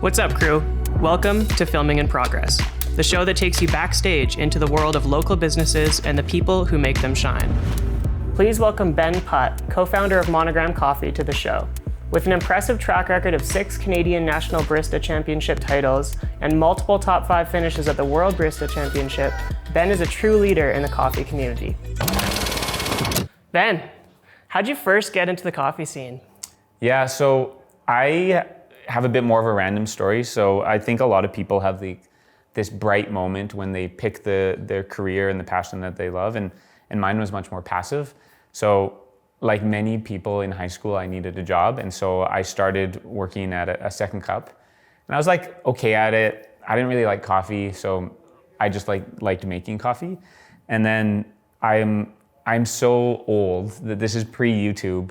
What's up, crew? Welcome to Filming in Progress, the show that takes you backstage into the world of local businesses and the people who make them shine. Please welcome Ben Putt, co-founder of Monogram Coffee, to the show. With an impressive track record of 6 Canadian National Barista Championship titles and multiple top 5 finishes at the World Barista Championship, Ben is a true leader in the coffee community. Ben, how'd you first get into the coffee scene? Yeah, so I have a bit more of a random story. So I think a lot of people have this bright moment when they pick their career and the passion that they love, and mine was much more passive. So like many people in high school, I needed a job, and so I started working at a second cup. And I was like okay at it. I didn't really like coffee, so I just liked making coffee. And then I'm so old that this is pre-YouTube.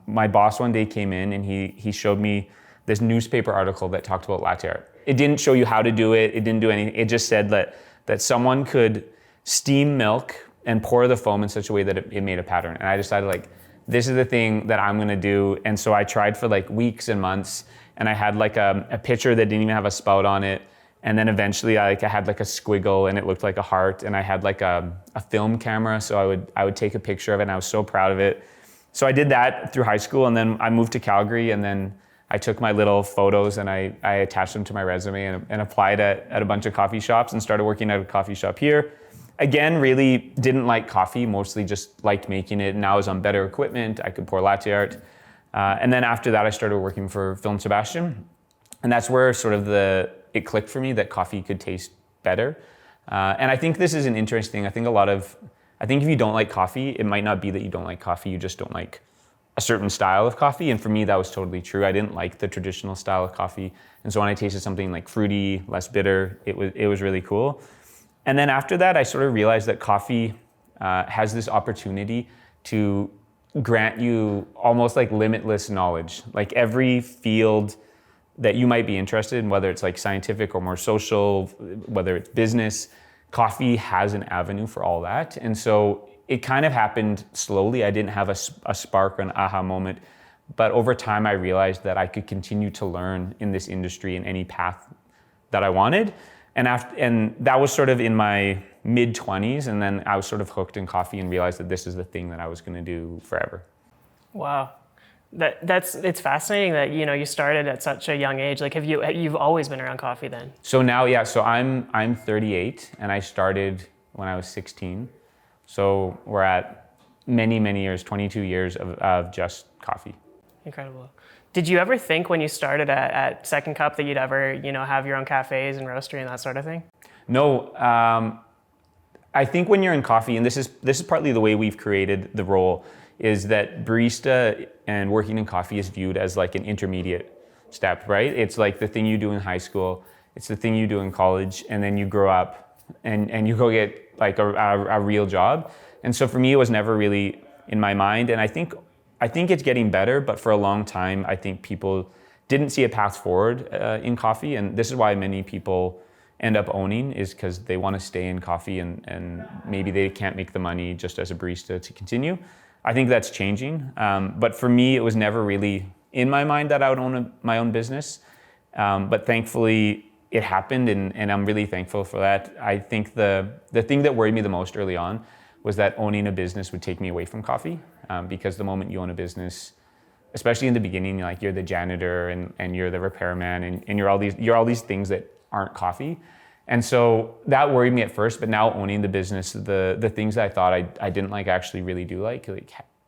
My boss one day came in and he showed me this newspaper article that talked about latte art. It didn't show you how to do it. It didn't do anything. It just said that someone could steam milk and pour the foam in such a way that it made a pattern. And I decided this is the thing that I'm gonna do. And so I tried for weeks and months, and I had a pitcher that didn't even have a spout on it. And then eventually I had a squiggle and it looked like a heart, and I had a film camera, so I would take a picture of it, and I was so proud of it. So I did that through high school, and then I moved to Calgary, and then I took my little photos and I attached them to my resume and applied at a bunch of coffee shops and started working at a coffee shop here. Again, really didn't like coffee, mostly just liked making it, and I was on better equipment. I could pour latte art. And then after that, I started working for Film Sebastian, and that's where it clicked for me that coffee could taste better. And I think this is an interesting thing. I think if you don't like coffee, it might not be that you don't like coffee, you just don't like a certain style of coffee. And for me, that was totally true. I didn't like the traditional style of coffee. And so when I tasted something fruity, less bitter, it was really cool. And then after that, I sort of realized that coffee has this opportunity to grant you almost limitless knowledge. Every field that you might be interested in, whether it's scientific or more social, whether it's business, coffee has an avenue for all that. And so it kind of happened slowly. I didn't have a spark or an aha moment, but over time I realized that I could continue to learn in this industry in any path that I wanted. And that was sort of in my mid-20s, and then I was sort of hooked in coffee and realized that this is the thing that I was going to do forever. Wow. It's fascinating that you started at such a young age. You've always been around coffee then? So now, yeah. So I'm 38, and I started when I was 16. So we're at many years, 22 years of just coffee. Incredible. Did you ever think when you started at Second Cup that you'd ever have your own cafes and roastery and that sort of thing? No. I think when you're in coffee, and this is partly the way we've created the role, is that barista and working in coffee is viewed as an intermediate step, right? It's the thing you do in high school, it's the thing you do in college, and then you grow up and you go get a real job. And so for me, it was never really in my mind. And I think it's getting better, but for a long time, I think people didn't see a path forward in coffee. And this is why many people end up owning, is because they want to stay in coffee and maybe they can't make the money just as a barista to continue. I think that's changing. But for me, it was never really in my mind that I would own my own business. But thankfully, it happened, and I'm really thankful for that. I think the thing that worried me the most early on was that owning a business would take me away from coffee, because the moment you own a business, especially in the beginning, you're the janitor and you're the repairman and you're all these things that aren't coffee. And so that worried me at first, but now owning the business, the things that I thought I didn't actually really do like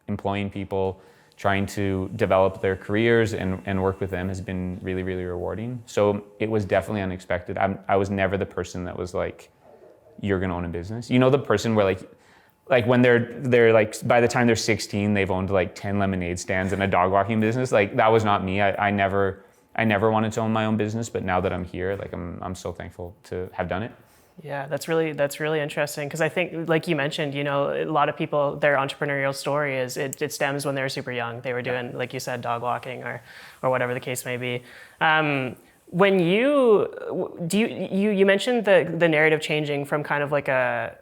employing people, trying to develop their careers and work with them has been really, really rewarding. So it was definitely unexpected. I was never the person that was you're gonna own a business. The person where when they're by the time they're 16, they've owned 10 lemonade stands and a dog walking business. That was not me. I never wanted to own my own business, but now that I'm here, I'm so thankful to have done it. Yeah, that's really interesting, because I think, like you mentioned, a lot of people, their entrepreneurial story is it stems when they were super young. They were doing, like you said, dog walking or whatever the case may be. When you mentioned the narrative changing from kind of a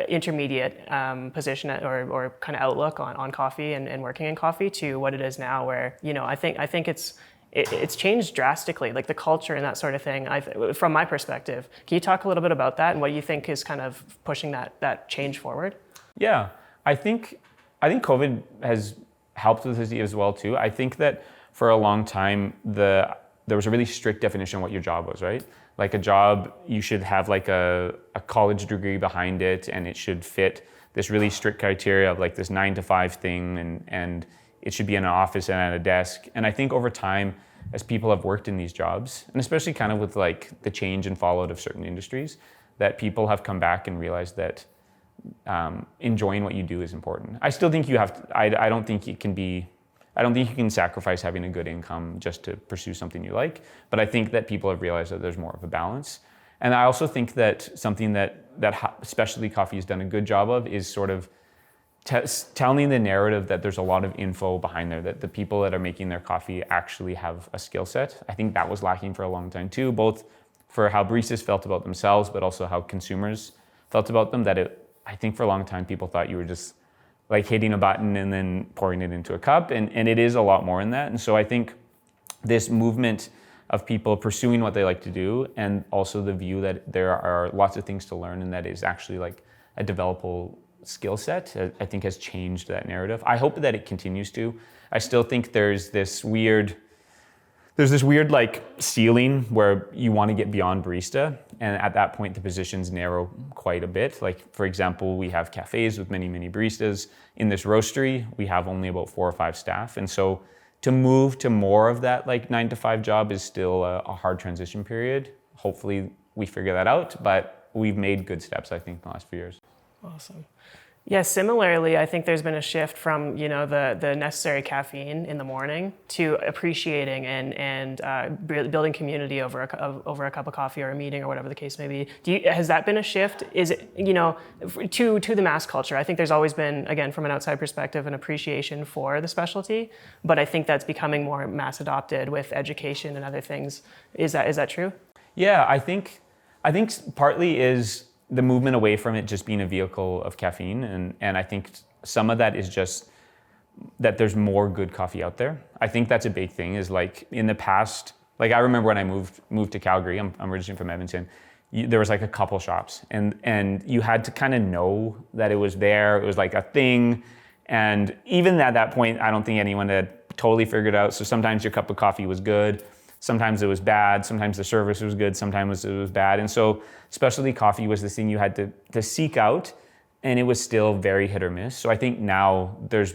intermediate position or kind of outlook on coffee and working in coffee to what it is now, where I think it's it's changed drastically, like the culture and that sort of thing. From my perspective, can you talk a little bit about that and what you think is kind of pushing that change forward? Yeah, I think COVID has helped with this as well too. I think that for a long time there was a really strict definition of what your job was, right? Like a job, you should have like a college degree behind it, and it should fit this really strict criteria of like this 9 to 5 thing, and it should be in an office and at a desk. And I think over time, as people have worked in these jobs, and especially kind of with like the change and fallout of certain industries, that people have come back and realized that enjoying what you do is important. I still think you have to, I don't think it can be, I don't think you can sacrifice having a good income just to pursue something you like, but I think that people have realized that there's more of a balance. And I also think that something that specialty coffee has done a good job of is sort of telling the narrative that there's a lot of info behind there, that the people that are making their coffee actually have a skill set. I think that was lacking for a long time too, both for how baristas felt about themselves, but also how consumers felt about them. I think for a long time people thought you were just like hitting a button and then pouring it into a cup, and it is a lot more in that. And so I think this movement of people pursuing what they like to do, and also the view that there are lots of things to learn and that is actually like a developable skill set, I think has changed that narrative. I hope that it continues to. I still think there's this weird like ceiling where you want to get beyond barista, and at that point the positions narrow quite a bit. Like for example, we have cafes with many baristas. In this roastery, we have only about 4 or 5 staff, and so to move to more of that like 9 to 5 job is still a hard transition period. Hopefully we figure that out, but we've made good steps, I think, in the last few years. Awesome. Yeah, similarly, I think there's been a shift from, the necessary caffeine in the morning to appreciating and building community over a cup of coffee or a meeting or whatever the case may be. Has that been a shift? Is it, to the mass culture? I think there's always been, again, from an outside perspective, an appreciation for the specialty, but I think that's becoming more mass adopted with education and other things. Is that true? Yeah, I think partly is the movement away from it just being a vehicle of caffeine. And I think some of that is just that there's more good coffee out there. I think that's a big thing, is like in the past, like I remember when I moved to Calgary, I'm originally from Edmonton, there was like a couple shops and you had to kind of know that it was there. It was like a thing. And even at that point, I don't think anyone had totally figured out. So sometimes your cup of coffee was good. Sometimes it was bad, sometimes the service was good, sometimes it was bad. And so specialty coffee was this thing you had to seek out, and it was still very hit or miss. So I think now there's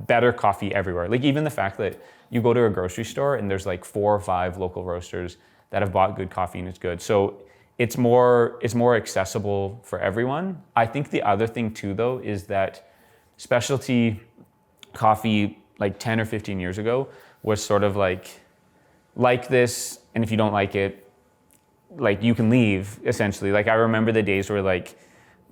better coffee everywhere. Like even the fact that you go to a grocery store and there's like 4 or 5 local roasters that have bought good coffee and it's good. So it's more accessible for everyone. I think the other thing too though is that specialty coffee like 10 or 15 years ago was sort of like this, and if you don't like it, like you can leave essentially. Like I remember the days where like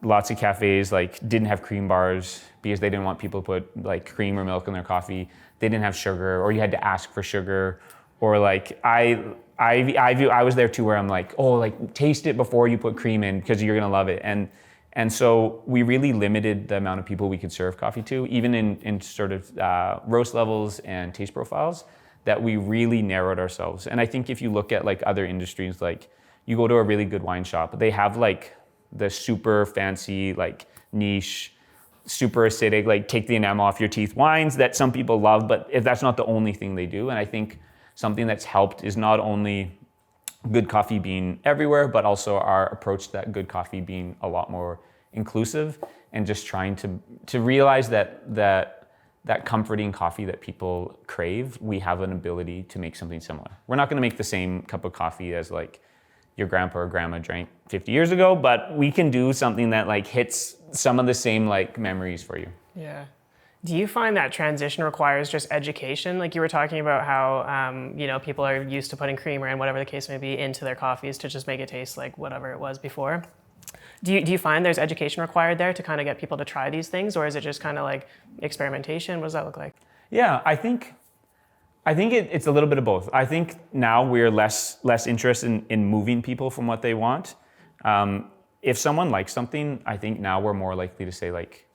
lots of cafes like didn't have cream bars because they didn't want people to put like cream or milk in their coffee. They didn't have sugar, or you had to ask for sugar, or like I was there too where I'm like, oh, like taste it before you put cream in because you're gonna love it. And so we really limited the amount of people we could serve coffee to, even in sort of roast levels and taste profiles, that we really narrowed ourselves. And I think if you look at like other industries, like you go to a really good wine shop, they have like the super fancy, like niche, super acidic, like take the enamel off your teeth wines that some people love, but if that's not the only thing they do. And I think something that's helped is not only good coffee being everywhere, but also our approach to that good coffee being a lot more inclusive, and just trying to realize that comforting coffee that people crave, we have an ability to make something similar. We're not gonna make the same cup of coffee as like your grandpa or grandma drank 50 years ago, but we can do something that like hits some of the same like memories for you. Yeah. Do you find that transition requires just education? Like you were talking about how, people are used to putting creamer and whatever the case may be into their coffees to just make it taste like whatever it was before. Do you find there's education required there to kind of get people to try these things, or is it just kind of like experimentation? What does that look like? Yeah, I think it's a little bit of both. I think now we're less interested in moving people from what they want. If someone likes something, I think now we're more likely to say like,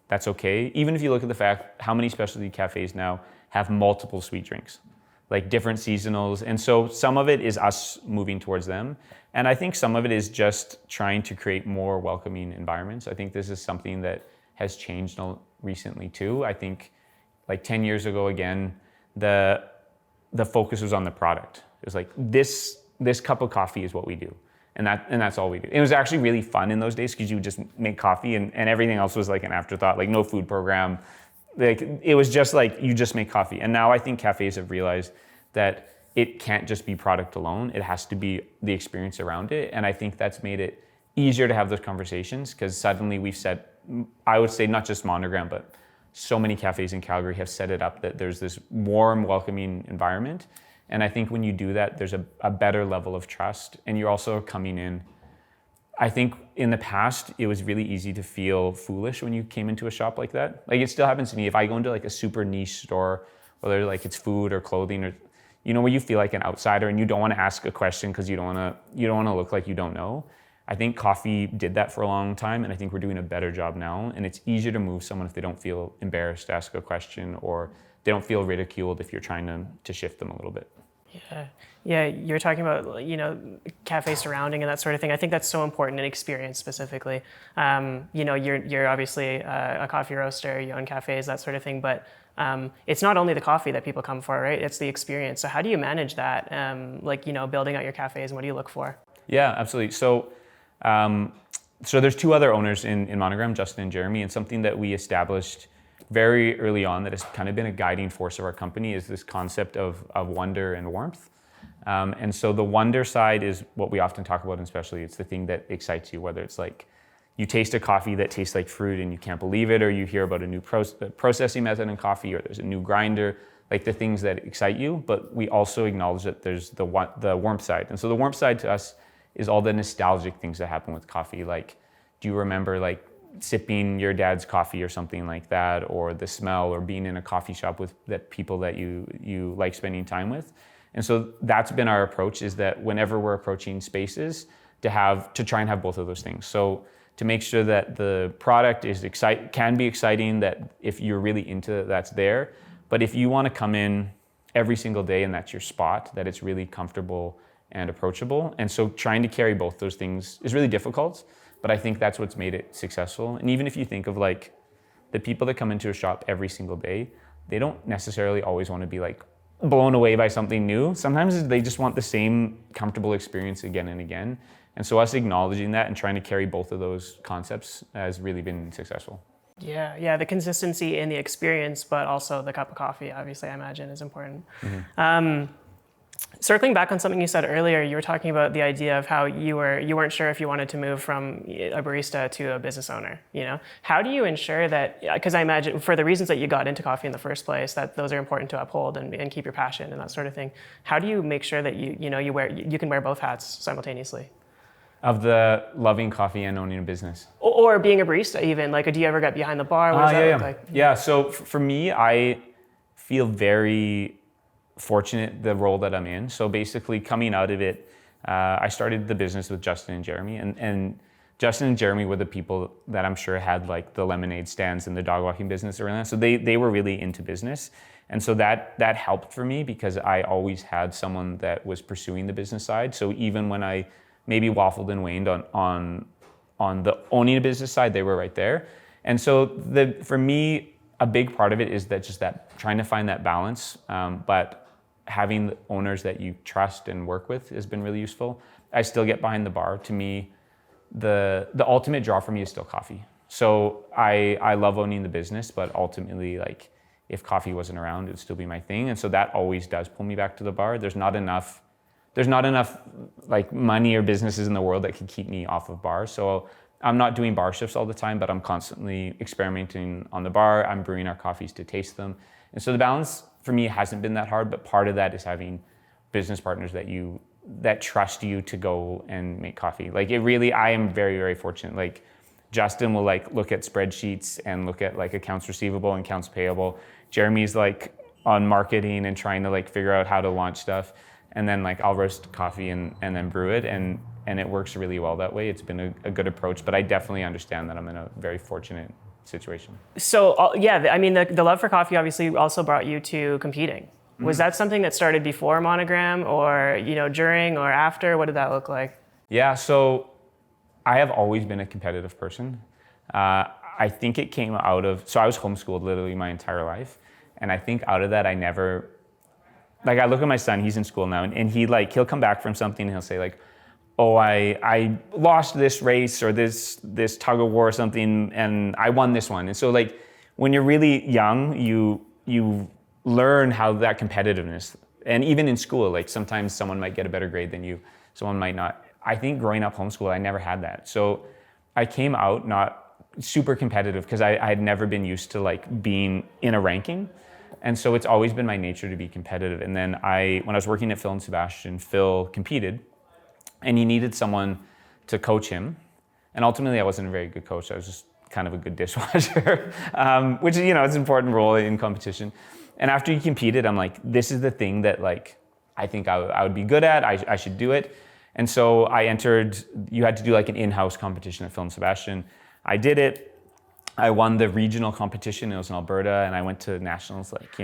that's okay. Even if you look at the fact how many specialty cafes now have multiple sweet drinks. like different seasonals. And so some of it is us moving towards them. And I think some of it is just trying to create more welcoming environments. I think this is something that has changed recently too. I think like 10 years ago, again, the focus was on the product. It was like this cup of coffee is what we do. And that's all we do. It was actually really fun in those days because you would just make coffee and everything else was like an afterthought, like no food program. Like it was just like you just make coffee. And now I think cafes have realized that it can't just be product alone. It has to be the experience around it. And I think that's made it easier to have those conversations because suddenly we've set, I would say not just Monogram, but so many cafes in Calgary have set it up that there's this warm, welcoming environment. And I think when you do that, there's a better level of trust. And you're also coming in. I think in the past, it was really easy to feel foolish when you came into a shop like that. Like it still happens to me. If I go into like a super niche store, whether like it's food or clothing or, where you feel like an outsider and you don't want to ask a question because you don't want to look like you don't know. I think coffee did that for a long time, and I think we're doing a better job now. And it's easier to move someone if they don't feel embarrassed to ask a question or they don't feel ridiculed if you're trying to shift them a little bit. Yeah, you're talking about, cafe surrounding and that sort of thing. I think that's so important in experience specifically. You're obviously a coffee roaster, you own cafes, that sort of thing, but it's not only the coffee that people come for, right? It's the experience. So how do you manage that? Building out your cafes, and what do you look for? Yeah, absolutely. So there's two other owners in Monogram, Justin and Jeremy, and something that we established very early on that has kind of been a guiding force of our company is this concept of wonder and warmth. And so the wonder side is what we often talk about, and especially it's the thing that excites you, whether it's like you taste a coffee that tastes like fruit and you can't believe it, or you hear about a new processing method in coffee, or there's a new grinder, like the things that excite you. But we also acknowledge that there's the warmth side. And so the warmth side to us is all the nostalgic things that happen with coffee. Like, do you remember like sipping your dad's coffee or something like that, or the smell, or being in a coffee shop with that people that you like spending time with? And so that's been our approach, is that whenever we're approaching spaces, to try and have both of those things. So to make sure that the product can be exciting, that if you're really into it, that's there. But if you want to come in every single day and that's your spot, that it's really comfortable and approachable. And so trying to carry both those things is really difficult, but I think that's what's made it successful. And even if you think of like the people that come into a shop every single day, they don't necessarily always want to be like blown away by something new. Sometimes they just want the same comfortable experience again and again. And so us acknowledging that and trying to carry both of those concepts has really been successful. Yeah, the consistency in the experience, but also the cup of coffee, obviously, I imagine, is important. Mm-hmm. Circling back on something you said earlier, you were talking about the idea of how you weren't sure if you wanted to move from a barista to a business owner. How do you ensure that? Because I imagine for the reasons that you got into coffee in the first place, that those are important to uphold and keep your passion and that sort of thing. How do you make sure that you can wear both hats simultaneously? Of the loving coffee and owning a business, or being a barista, even like, do you ever get behind the bar? What does that look like? Yeah. So for me, I feel very fortunate the role that I'm in. So basically coming out of it, I started the business with Justin and Jeremy, and Justin and Jeremy were the people that I'm sure had like the lemonade stands and the dog walking business around that. So they were really into business. And so that helped for me because I always had someone that was pursuing the business side. So even when I maybe waffled and waned on the owning a business side, they were right there. And so for me, a big part of it is that trying to find that balance, but having the owners that you trust and work with has been really useful. I still get behind the bar. To me, the ultimate draw for me is still coffee. So I love owning the business, but ultimately, like, if coffee wasn't around, it would still be my thing. And so that always does pull me back to the bar. There's not enough like money or businesses in the world that could keep me off of bars. So I'm not doing bar shifts all the time, but I'm constantly experimenting on the bar. I'm brewing our coffees to taste them. And so the balance for me hasn't been that hard, but part of that is having business partners that trust you to go and make coffee. Like I am very, very fortunate. Like Justin will like look at spreadsheets and look at like accounts receivable and accounts payable. Jeremy's like on marketing and trying to like figure out how to launch stuff. And then like I'll roast coffee and then brew it, and it works really well that way. It's been a good approach, but I definitely understand that I'm in a very fortunate situation. So yeah, I mean the love for coffee obviously also brought you to competing. Was that something that started before Monogram, or during or after? What did that look like? Yeah, so I have always been a competitive person. I think it came out of, so I was homeschooled literally my entire life. And I think out of that, I never, like I look at my son, he's in school now, and he'll come back from something and he'll say like, oh, I lost this race or this tug of war or something, and I won this one. And so like, when you're really young, you learn how that competitiveness, and even in school, like sometimes someone might get a better grade than you, someone might not. I think growing up homeschooled, I never had that. So I came out not super competitive because I had never been used to like being in a ranking. And so it's always been my nature to be competitive. And then when I was working at Phil and Sebastian, Phil competed and he needed someone to coach him. And ultimately I wasn't a very good coach. I was just kind of a good dishwasher, which is, it's an important role in competition. And after he competed, I'm like, this is the thing that like, I think I would be good at, I should do it. And so I entered, you had to do like an in-house competition at Phil and Sebastian. I did it. I won the regional competition. It was in Alberta, and I went to nationals like,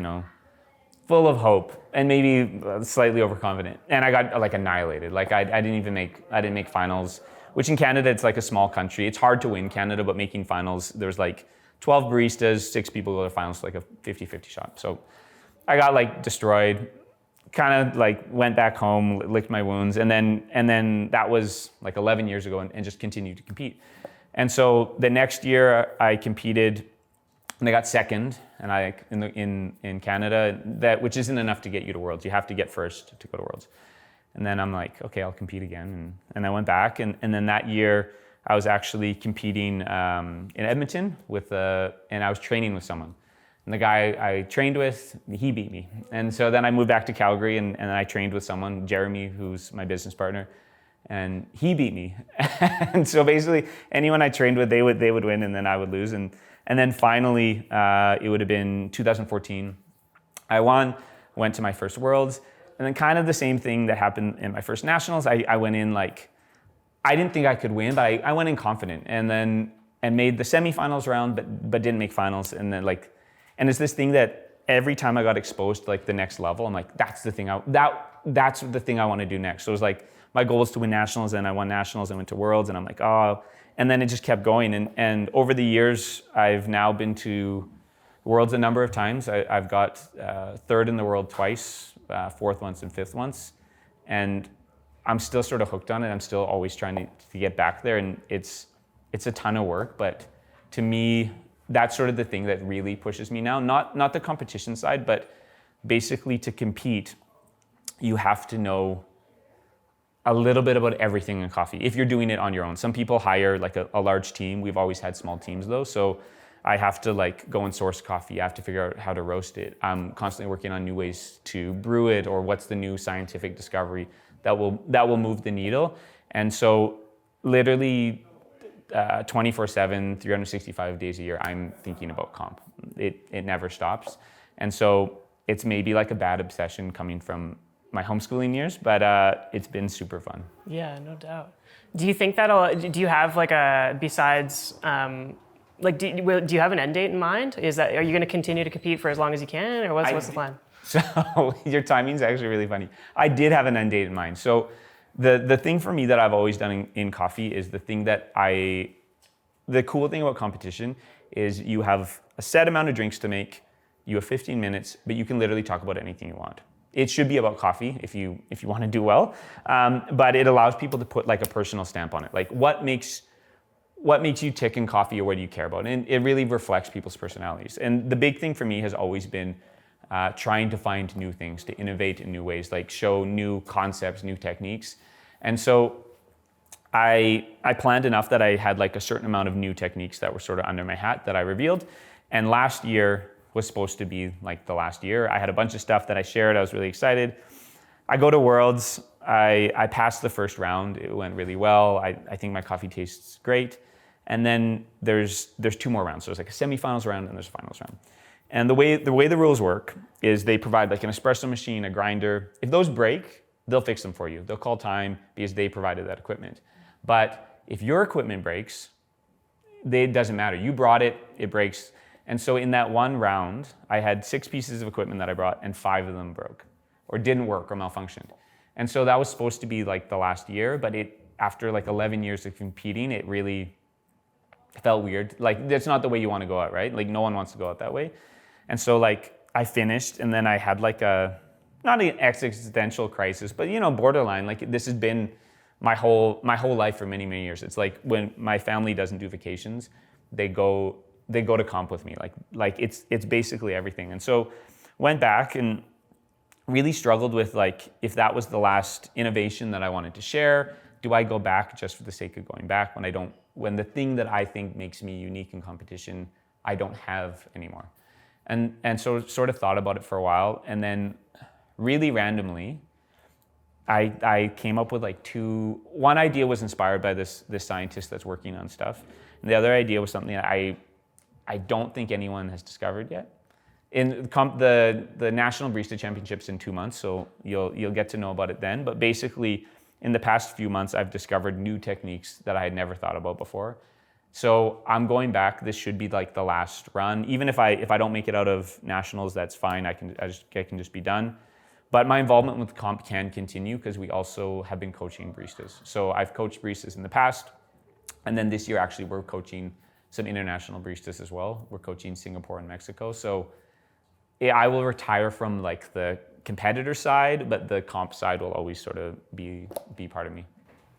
full of hope and maybe slightly overconfident. And I got like annihilated. Like I didn't make finals, which in Canada, it's like a small country. It's hard to win Canada, but making finals, there's like 12 baristas, 6 people go to finals, like a 50-50 shot. So I got like destroyed, kind of like went back home, licked my wounds. And then that was like 11 years ago and just continued to compete. And so the next year I competed and I got second, and in Canada, which isn't enough to get you to Worlds. You have to get first to go to Worlds. And then I'm like, okay, I'll compete again. And I went back, and then that year I was actually competing in Edmonton and I was training with someone. And the guy I trained with, he beat me. And so then I moved back to Calgary and I trained with someone, Jeremy, who's my business partner. And he beat me. And so basically anyone I trained with, they would win and then I would lose. And then finally, it would have been 2014. I won, went to my first Worlds. And then kind of the same thing that happened in my first Nationals. I went in like, I didn't think I could win, but I went in confident and made the semifinals round, but didn't make finals. And then and it's this thing that every time I got exposed to like the next level, I'm like, that's the thing that's the thing I want to do next. So it was like, my goal was to win Nationals, and I won Nationals and went to Worlds, and I'm like, oh, and then it just kept going. And over the years, I've now been to Worlds a number of times. I've got third in the world twice, fourth once and fifth once. And I'm still sort of hooked on it. I'm still always trying to get back there. And it's a ton of work, but to me, that's sort of the thing that really pushes me now. Not the competition side, but basically to compete, you have to know a little bit about everything in coffee if you're doing it on your own. Some people hire like a large team. We've always had small teams though. So I have to like go and source coffee. I have to figure out how to roast it. I'm constantly working on new ways to brew it, or what's the new scientific discovery that will move the needle. And so literally 24/7, 365 days a year, I'm thinking about comp. It never stops. And so it's maybe like a bad obsession coming from my homeschooling years, but it's been super fun. Yeah, no doubt. Do you think do you have like besides, do you have an end date in mind? Are you going to continue to compete for as long as you can, or what's the plan? So your timing's actually really funny. I did have an end date in mind. So the thing for me that I've always done in coffee is the cool thing about competition is you have a set amount of drinks to make, you have 15 minutes, but you can literally talk about anything you want. It should be about coffee if you want to do well, but it allows people to put like a personal stamp on it. Like what makes you tick in coffee, or what do you care about? And it really reflects people's personalities. And the big thing for me has always been trying to find new things, to innovate in new ways, like show new concepts, new techniques. And so I planned enough that I had like a certain amount of new techniques that were sort of under my hat that I revealed. And last year was supposed to be like the last year. I had a bunch of stuff that I shared. I was really excited. I go to Worlds. I passed the first round. It went really well. I think my coffee tastes great. And then there's 2 more rounds. So there's like a semifinals round and there's a finals round. And the way the rules work is they provide like an espresso machine, a grinder. If those break, they'll fix them for you. They'll call time because they provided that equipment. But if your equipment breaks, it doesn't matter. You brought it, it breaks. And so in that one round, I had 6 pieces of equipment that I brought, and 5 of them broke or didn't work or malfunctioned. And so that was supposed to be like the last year, but after like 11 years of competing, it really felt weird. Like, that's not the way you want to go out, right? Like, no one wants to go out that way. And so like I finished, and then I had like not an existential crisis, but borderline. Like, this has been my whole life for many, many years. It's like when my family doesn't do vacations, they go to comp with me. Like it's basically everything. And so went back and really struggled with like, if that was the last innovation that I wanted to share, do I go back just for the sake of going back when the thing that I think makes me unique in competition, I don't have anymore. And so sort of thought about it for a while, and then really randomly, I came up with like one idea was inspired by this scientist that's working on stuff. And the other idea was something that I don't think anyone has discovered yet. In the National Barista Championships in 2 months, so you'll get to know about it then. But basically, in the past few months, I've discovered new techniques that I had never thought about before. So I'm going back. This should be like the last run. Even if I don't make it out of nationals, that's fine. I can just be done. But my involvement with comp can continue because we also have been coaching baristas. So I've coached baristas in the past, and then this year actually we're coaching some international baristas as well. We're coaching Singapore and Mexico. So I will retire from like the competitor side, but the comp side will always sort of be part of me.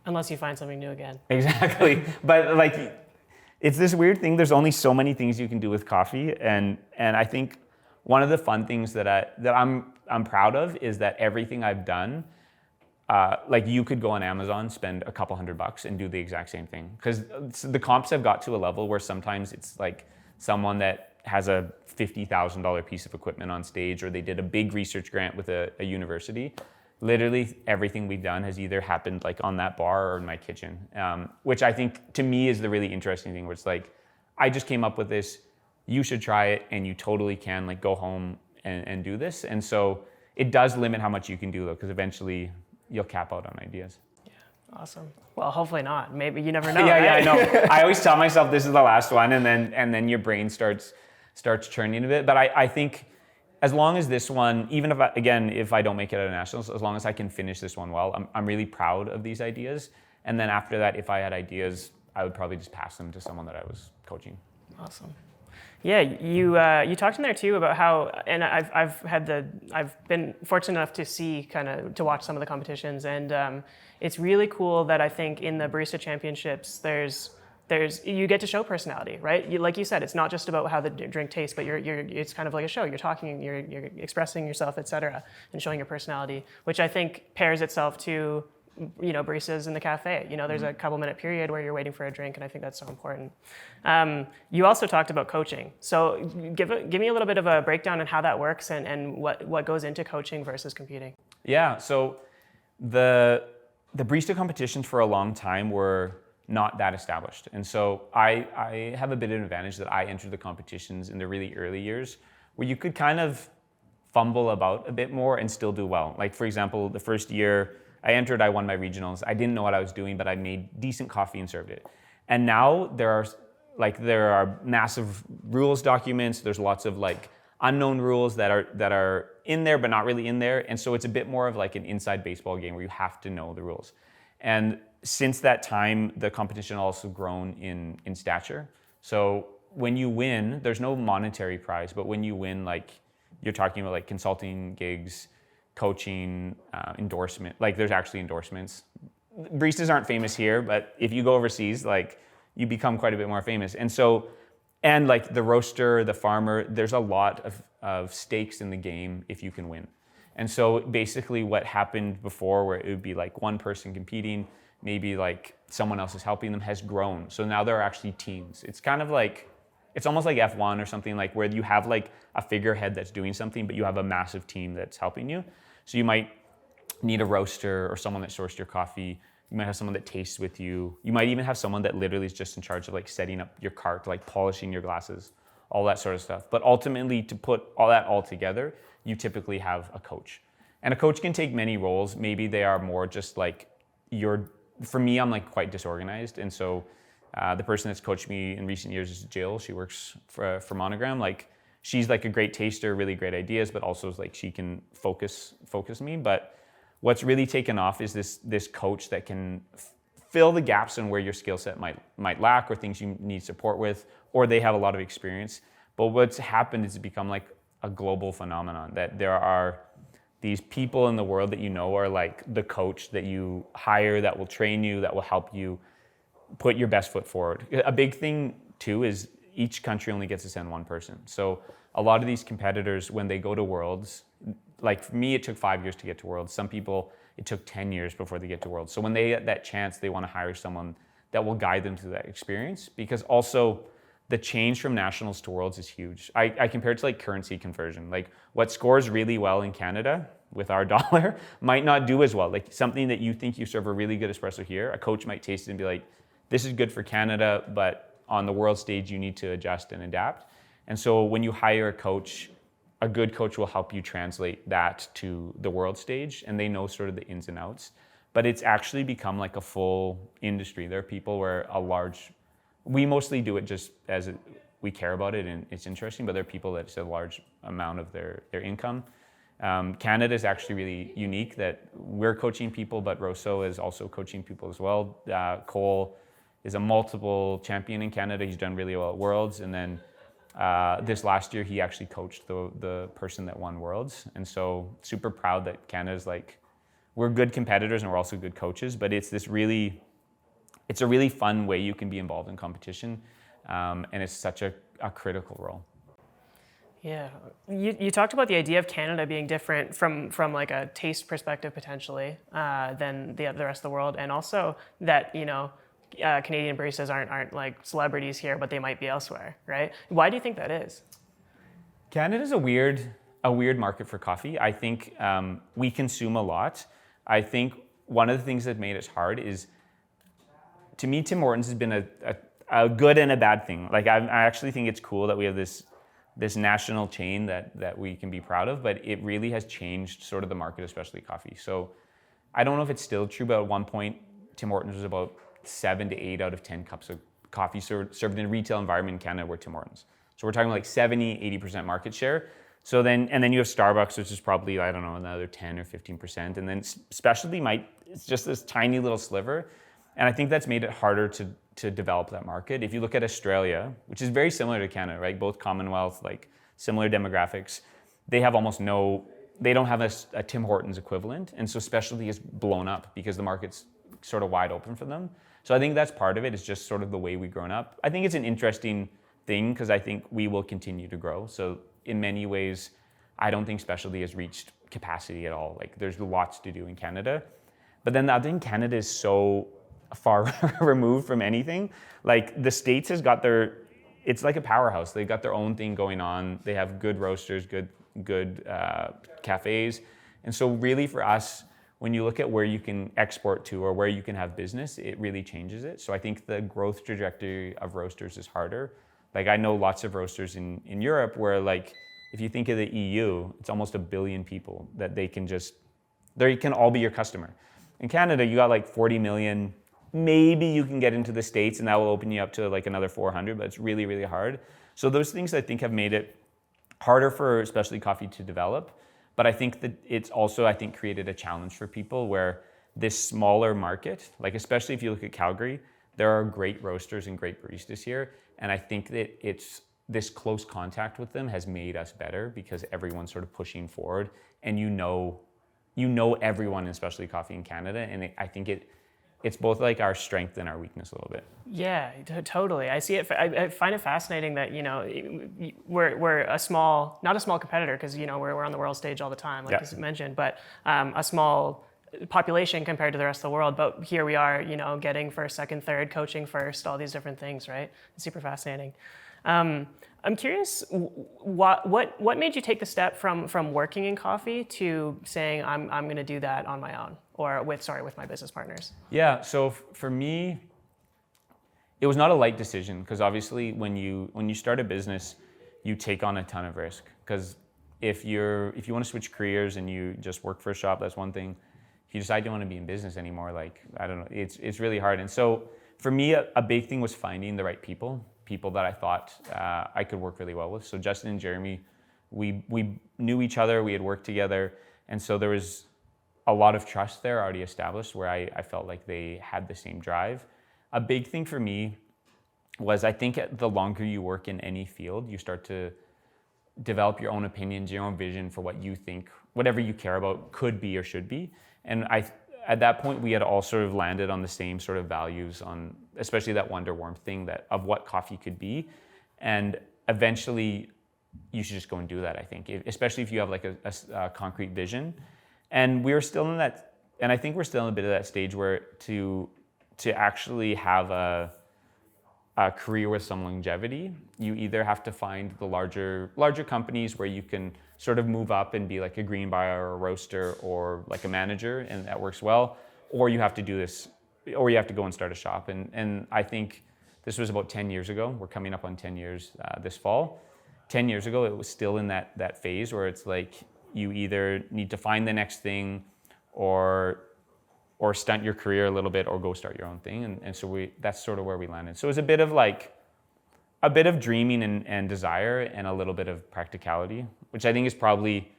Unless you find something new again. Exactly. But like, it's this weird thing. There's only so many things you can do with coffee, and I think one of the fun things that I'm proud of is that everything I've done, like you could go on Amazon, spend a couple $100 and do the exact same thing. Because the comps have got to a level where sometimes it's like someone that has a $50,000 piece of equipment on stage, or they did a big research grant with a university. Literally everything we've done has either happened like on that bar or in my kitchen, which I think to me is the really interesting thing, where it's like, I just came up with this, you should try it, and you totally can like go home and do this. And so it does limit how much you can do though, because eventually you'll cap out on ideas. Yeah, awesome. Well, hopefully not. Maybe, you never know. Yeah, right? I know. I always tell myself this is the last one, and then your brain starts churning a bit. But I think as long as this one, even if I don't make it out of nationals, as long as I can finish this one well, I'm really proud of these ideas. And then after that, if I had ideas, I would probably just pass them to someone that I was coaching. Awesome. Yeah, you talked in there too about how, and I've been fortunate enough to see to watch some of the competitions, and it's really cool that I think in the barista championships you get to show personality, right? Like you said, it's not just about how the drink tastes, but it's kind of like a show. You're talking, you're expressing yourself, etc., and showing your personality, which I think pairs itself to baristas in the cafe. There's a couple minute period where you're waiting for a drink, and I think that's so important. You also talked about coaching. So give me a little bit of a breakdown on how that works and what goes into coaching versus competing. Yeah, so the barista competitions for a long time were not that established. And so I have a bit of an advantage that I entered the competitions in the really early years where you could kind of fumble about a bit more and still do well. Like, for example, the first year I entered, I won my regionals. I didn't know what I was doing, but I made decent coffee and served it. And now there are massive rules documents. There's lots of like unknown rules that are in there, but not really in there. And so it's a bit more of like an inside baseball game where you have to know the rules. And since that time, the competition also grown in stature. So when you win, there's no monetary prize, but when you win, like you're talking about like consulting gigs, coaching, endorsement, like there's actually endorsements. Baristas aren't famous here, but if you go overseas, like you become quite a bit more famous. And so, and like the roaster, the farmer, there's a lot of stakes in the game if you can win. And so basically what happened before, where it would be like one person competing, maybe like someone else is helping them, has grown. So now there are actually teams. It's kind of like, it's almost like F1 or something, like where you have like a figurehead that's doing something, but you have a massive team that's helping you. So you might need a roaster or someone that sourced your coffee. You might have someone that tastes with you. You might even have someone that literally is just in charge of like setting up your cart, like polishing your glasses, all that sort of stuff. But ultimately, to put all that all together, you typically have a coach. And a coach can take many roles. Maybe they are more just like for me, I'm like quite disorganized. And so The person that's coached me in recent years is Jill. She works for Monogram. Like, she's like a great taster, really great ideas, but also is like she can focus me. But what's really taken off is this coach that can fill the gaps in where your skill set might lack, or things you need support with, or they have a lot of experience. But what's happened is it's become like a global phenomenon, that there are these people in the world that you know are like the coach that you hire, that will train you, that will help you put your best foot forward. A big thing too is each country only gets to send one person. So a lot of these competitors, when they go to Worlds, like for me, it took 5 years to get to Worlds. Some people, it took 10 years before they get to Worlds. So when they get that chance, they want to hire someone that will guide them through that experience, because also the change from nationals to Worlds is huge. I compare it to like currency conversion. Like, what scores really well in Canada with our dollar might not do as well. Like, something that you think you serve a really good espresso here, a coach might taste it and be like, this is good for Canada, but on the world stage, you need to adjust and adapt. And so when you hire a coach, a good coach will help you translate that to the world stage, and they know sort of the ins and outs. But it's actually become like a full industry. There are people where we mostly do it just as we care about it and it's interesting, but there are people that it's a large amount of their income. Canada is actually really unique that we're coaching people, but Rosso is also coaching people as well. Cole is a multiple champion in Canada. He's done really well at Worlds. And then this last year, he actually coached the person that won Worlds. And so super proud that Canada's like, we're good competitors and we're also good coaches, but it's a really fun way you can be involved in competition. And it's such a critical role. Yeah, you talked about the idea of Canada being different from like a taste perspective potentially than the rest of the world, and also that Canadian baristas aren't like celebrities here, but they might be elsewhere, right? Why do you think that is? Canada's a weird market for coffee. I think we consume a lot. I think one of the things that made it hard is, to me, Tim Hortons has been a good and a bad thing. Like, I actually think it's cool that we have this national chain that we can be proud of, but it really has changed sort of the market, especially coffee. So I don't know if it's still true, but at one point, Tim Hortons was about 7 to 8 out of 10 cups of coffee served in a retail environment in Canada were Tim Hortons. So we're talking like 70, 80% market share. So then you have Starbucks, which is probably, I don't know, another 10 or 15%. And then specialty it's just this tiny little sliver. And I think that's made it harder to develop that market. If you look at Australia, which is very similar to Canada, right? Both Commonwealth, like similar demographics, they have they don't have a Tim Hortons equivalent. And so specialty is blown up because the market's sort of wide open for them. So I think that's part of it, is just sort of the way we've grown up. I think it's an interesting thing because I think we will continue to grow. So in many ways, I don't think specialty has reached capacity at all. Like, there's lots to do in Canada. But then the other thing, Canada is so far removed from anything. Like, the States has got it's like a powerhouse. They've got their own thing going on. They have good roasters, good cafes. And so really for us, when you look at where you can export to or where you can have business, it really changes it. So I think the growth trajectory of roasters is harder. Like, I know lots of roasters in Europe where, like, if you think of the EU, it's almost 1 billion people that they can all be your customer. In Canada, you got like 40 million. Maybe you can get into the States and that will open you up to like another 400, but it's really, really hard. So those things I think have made it harder for specialty coffee to develop. But I think that it's also, created a challenge for people where this smaller market, like especially if you look at Calgary, there are great roasters and great baristas here. And I think that it's this close contact with them has made us better because everyone's sort of pushing forward, and you know everyone in specialty coffee in Canada. And I think it's both like our strength and our weakness a little bit. Yeah, totally. I see it. I find it fascinating that we're not a small competitor because we're on the world stage all the time, like you mentioned, but a small population compared to the rest of the world. But here we are, getting first, second, third, coaching first, all these different things, right? It's super fascinating. I'm curious, what made you take the step from working in coffee to saying I'm going to do that on my own, or with my business partners? Yeah, so for me, it was not a light decision because obviously when you start a business, you take on a ton of risk. Because if you want to switch careers and you just work for a shop, that's one thing. If you decide you don't want to be in business anymore, like, I don't know, it's really hard. And so for me, a big thing was finding the right people that I thought I could work really well with. So Justin and Jeremy, we knew each other, we had worked together, and so there was a lot of trust there already established where I felt like they had the same drive. A big thing for me was I think the longer you work in any field, you start to develop your own opinions, your own vision for what you think, whatever you care about could be or should be. And at that point, we had all sort of landed on the same sort of values on, especially that wonder warmth thing that of what coffee could be. And eventually, you should just go and do that, I think, especially if you have like a concrete vision. And we were still in that, and I think we're still in a bit of that stage where to actually have a career with some longevity, you either have to find the larger companies where you can sort of move up and be like a green buyer or a roaster or like a manager, and that works well, or you have to do this, or you have to go and start a shop. And I think this was about 10 years ago. We're coming up on 10 years this fall. 10 years ago, it was still in that phase where it's like you either need to find the next thing or stunt your career a little bit or go start your own thing. And so that's sort of where we landed. So it was a bit of dreaming and desire and a little bit of practicality, which I think is probably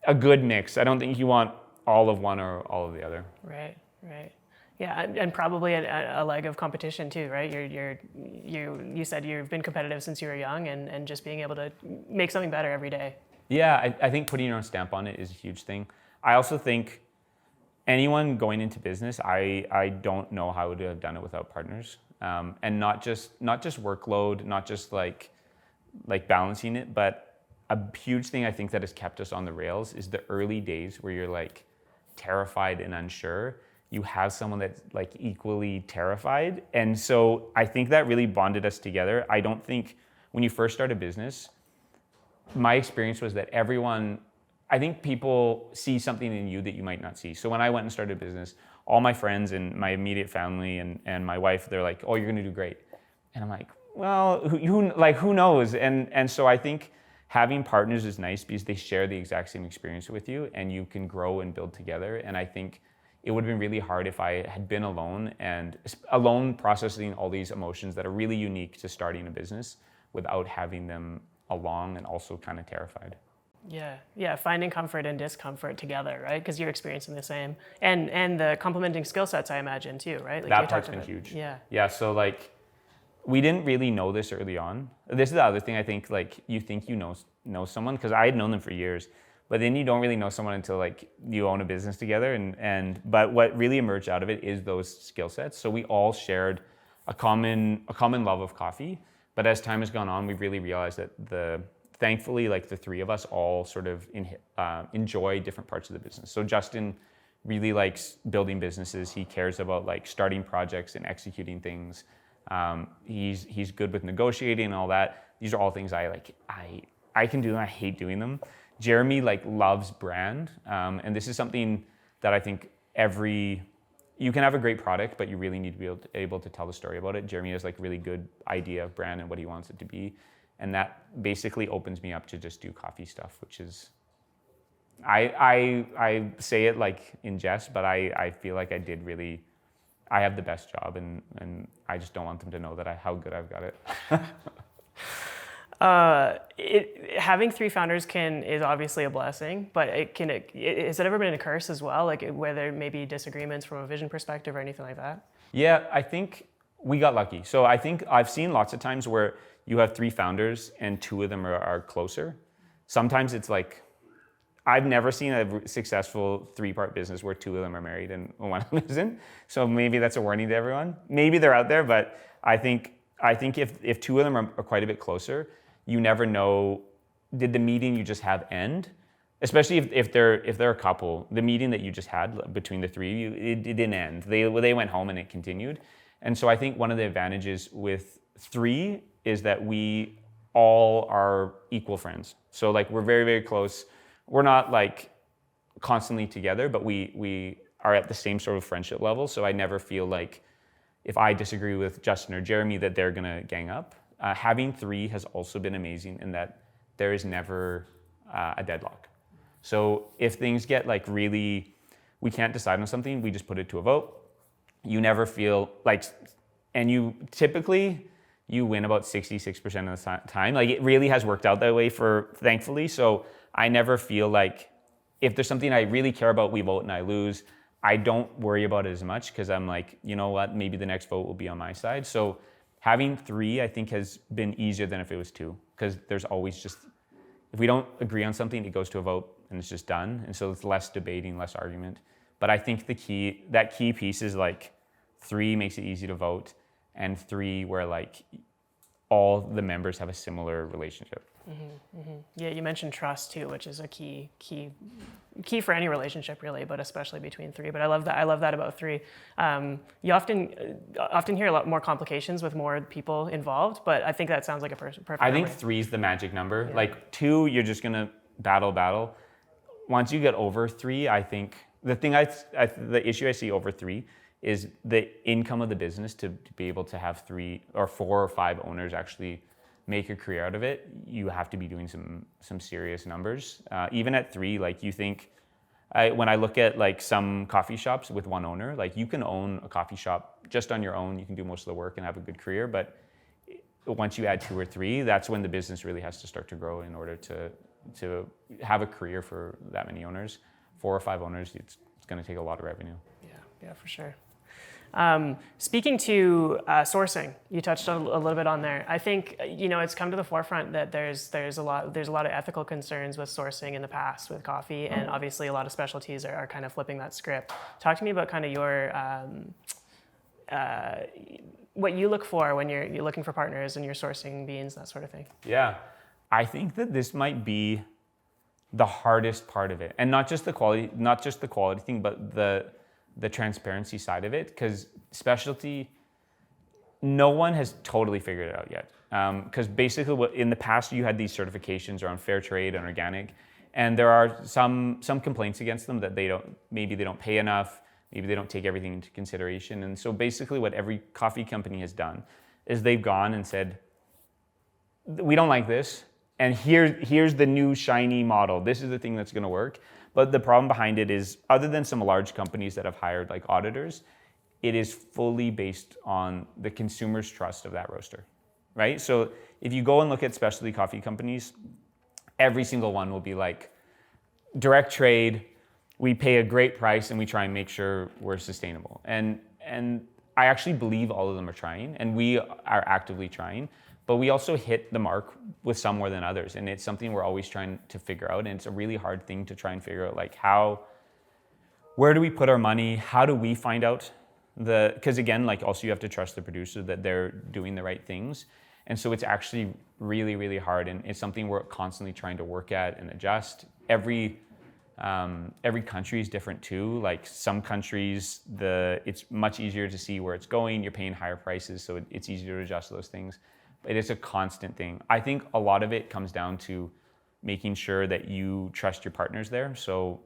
a good mix. I don't think you want all of one or all of the other. Right. Yeah, and probably a leg of competition too, right? You said you've been competitive since you were young, and just being able to make something better every day. Yeah, I think putting your own stamp on it is a huge thing. I also think anyone going into business, I don't know how to have done it without partners, and not just workload, not just like balancing it, but a huge thing I think that has kept us on the rails is the early days where you're like terrified and unsure. You have someone that's like equally terrified, and so I think that really bonded us together. I don't think when you first start a business, my experience was that I think people see something in you that you might not see. So when I went and started a business, all my friends and my immediate family and my wife, they're like, "Oh, you're gonna do great," and I'm like, "Well, who knows?" And so I think having partners is nice because they share the exact same experience with you, and you can grow and build together. And I think it would have been really hard if I had been alone processing all these emotions that are really unique to starting a business without having them along and also kind of terrified. Yeah, finding comfort and discomfort together, right? Because you're experiencing the same, and the complementing skill sets, I imagine too, right? Like that part's been huge. Yeah. So like, we didn't really know this early on. This is the other thing I think. Like, you think you know someone because I had known them for years, but then you don't really know someone until like you own a business together. But what really emerged out of it is those skill sets. So we all shared a common love of coffee. But as time has gone on, we've really realized that thankfully, like the three of us all sort of enjoy different parts of the business. So Justin really likes building businesses. He cares about like starting projects and executing things. He's good with negotiating and all that. These are all things I can do, and I hate doing them. Jeremy like loves brand, and this is something that I think you can have a great product, but you really need to be able to tell the story about it. Jeremy has like really good idea of brand and what he wants it to be. And that basically opens me up to just do coffee stuff, which is, I say it like in jest, but I feel like I have the best job, and I just don't want them to know that how good I've got it. Having three founders is obviously a blessing, but has it ever been a curse as well? Like where there may be disagreements from a vision perspective or anything like that? Yeah, I think we got lucky. So I think I've seen lots of times where you have three founders and two of them are closer. Sometimes it's like, I've never seen a successful three-part business where two of them are married and one of them isn't. So maybe that's a warning to everyone. Maybe they're out there, but I think if two of them are quite a bit closer, you never know, did the meeting you just have end? Especially if they're a couple, the meeting that you just had between the three of you, it didn't end. They went home and it continued. And so I think one of the advantages with three is that we all are equal friends. So like we're very, very close. We're not like constantly together, but we are at the same sort of friendship level. So I never feel like if I disagree with Justin or Jeremy that they're gonna gang up. Having three has also been amazing in that there is never a deadlock. So if things get like really, we can't decide on something, we just put it to a vote. You never feel like and you typically you win about 66% of the time. Like it really has worked out that way thankfully. So I never feel like if there's something I really care about, we vote and I lose. I don't worry about it as much because I'm like, you know what, maybe the next vote will be on my side. So having 3, I think, has been easier than if it was 2, because there's always just, if we don't agree on something, it goes to a vote and it's just done. And so it's less debating, less argument. But I think that key piece is like 3 makes it easy to vote, and 3 where like all the members have a similar relationship. Mm-hmm, mm-hmm. Yeah, you mentioned trust too, which is a key for any relationship really, but especially between 3. But I love that about 3. You often hear a lot more complications with more people involved, but I think that sounds like a perfect I number. think 3 is the magic number. Yeah. Like 2, you're just gonna battle. Once you get over 3, I think the issue I see over 3 is the income of the business to be able to have 3 or 4 or 5 owners actually make a career out of it. You have to be doing some serious numbers. Even at 3, like you think, when I look at like some coffee shops with 1 owner, like you can own a coffee shop just on your own. You can do most of the work and have a good career. But once you add 2 or 3, that's when the business really has to start to grow in order to have a career for that many owners. 4 or 5 owners, it's going to take a lot of revenue. Yeah, for sure. Speaking to sourcing, you touched on a little bit on there. I think it's come to the forefront that there's a lot of ethical concerns with sourcing in the past with coffee, and obviously a lot of specialties are kind of flipping that script. Talk to me about kind of your what you look for when you're looking for partners and you're sourcing beans, that sort of thing. Yeah, I think that this might be the hardest part of it, and not just the quality thing, but the transparency side of it, because specialty, no one has totally figured it out yet. Because basically, in the past, you had these certifications around fair trade and organic, and there are some complaints against them that they don't pay enough, maybe they don't take everything into consideration. And so basically, what every coffee company has done is they've gone and said, we don't like this, and here's the new shiny model. This is the thing that's going to work. But the problem behind it is, other than some large companies that have hired like auditors, it is fully based on the consumer's trust of that roaster, right? So if you go and look at specialty coffee companies, every single one will be like, direct trade, we pay a great price and we try and make sure we're sustainable. And I actually believe all of them are trying, and we are actively trying. But we also hit the mark with some more than others. And it's something we're always trying to figure out. And it's a really hard thing to try and figure out, like where do we put our money? How do we find out because again, like also you have to trust the producer that they're doing the right things. And so it's actually really, really hard. And it's something we're constantly trying to work at and adjust. Every country is different too. Like some countries, it's much easier to see where it's going. You're paying higher prices, so it's easier to adjust those things. It is a constant thing. I think a lot of it comes down to making sure that you trust your partners there. So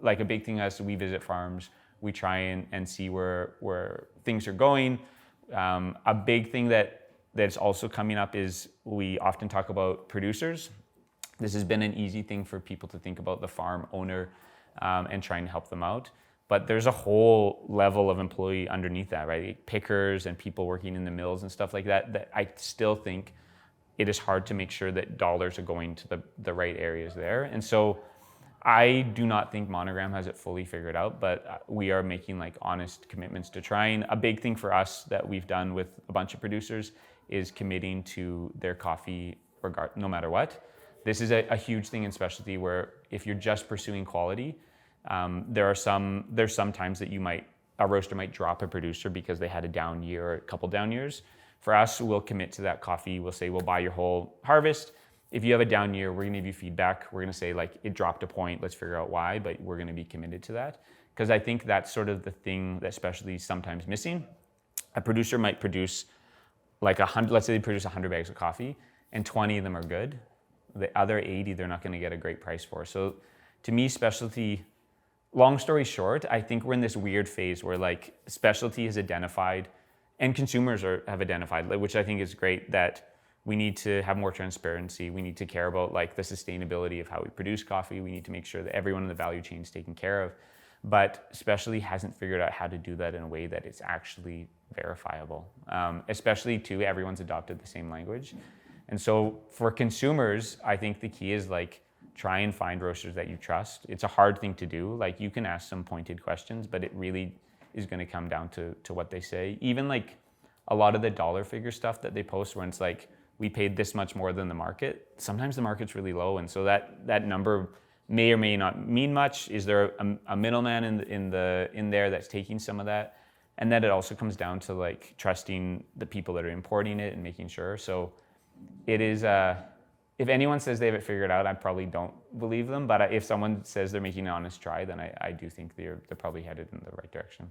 like a big thing as we visit farms, we try and see where things are going. A big thing that's also coming up is we often talk about producers. This has been an easy thing for people to think about the farm owner and try and help them out. But there's a whole level of employee underneath that, right? Pickers and people working in the mills and stuff like that I still think it is hard to make sure that dollars are going to the right areas there. And so I do not think Monogram has it fully figured out, but we are making like honest commitments to trying. A big thing for us that we've done with a bunch of producers is committing to their coffee no matter what. This is a huge thing in specialty where if you're just pursuing quality, there's some times that a roaster might drop a producer because they had a down year or a couple down years. For us, we'll commit to that coffee. We'll say, we'll buy your whole harvest. If you have a down year, we're gonna give you feedback. We're gonna say like, it dropped a point, let's figure out why, but we're gonna be committed to that. Because I think that's sort of the thing that specialty is sometimes missing. A producer might produce like 100, let's say they produce 100 bags of coffee and 20 of them are good. The other 80, they're not gonna get a great price for. So to me, specialty, long story short, I think we're in this weird phase where like specialty is identified and consumers have identified, which I think is great, that we need to have more transparency. We need to care about like the sustainability of how we produce coffee. We need to make sure that everyone in the value chain is taken care of. but especially hasn't figured out how to do that in a way that it's actually verifiable. Especially too, everyone's adopted the same language. And so for consumers, I think the key is like, try and find roasters that you trust. It's a hard thing to do. Like you can ask some pointed questions, but it really is going to come down to what they say. Even like a lot of the dollar figure stuff that they post when it's like, we paid this much more than the market. Sometimes the market's really low. And so that number may or may not mean much. Is there a middleman in there that's taking some of that? And then it also comes down to like trusting the people that are importing it and making sure. So it is, if anyone says they have it figured out, I probably don't believe them. But if someone says they're making an honest try, then I do think they're probably headed in the right direction.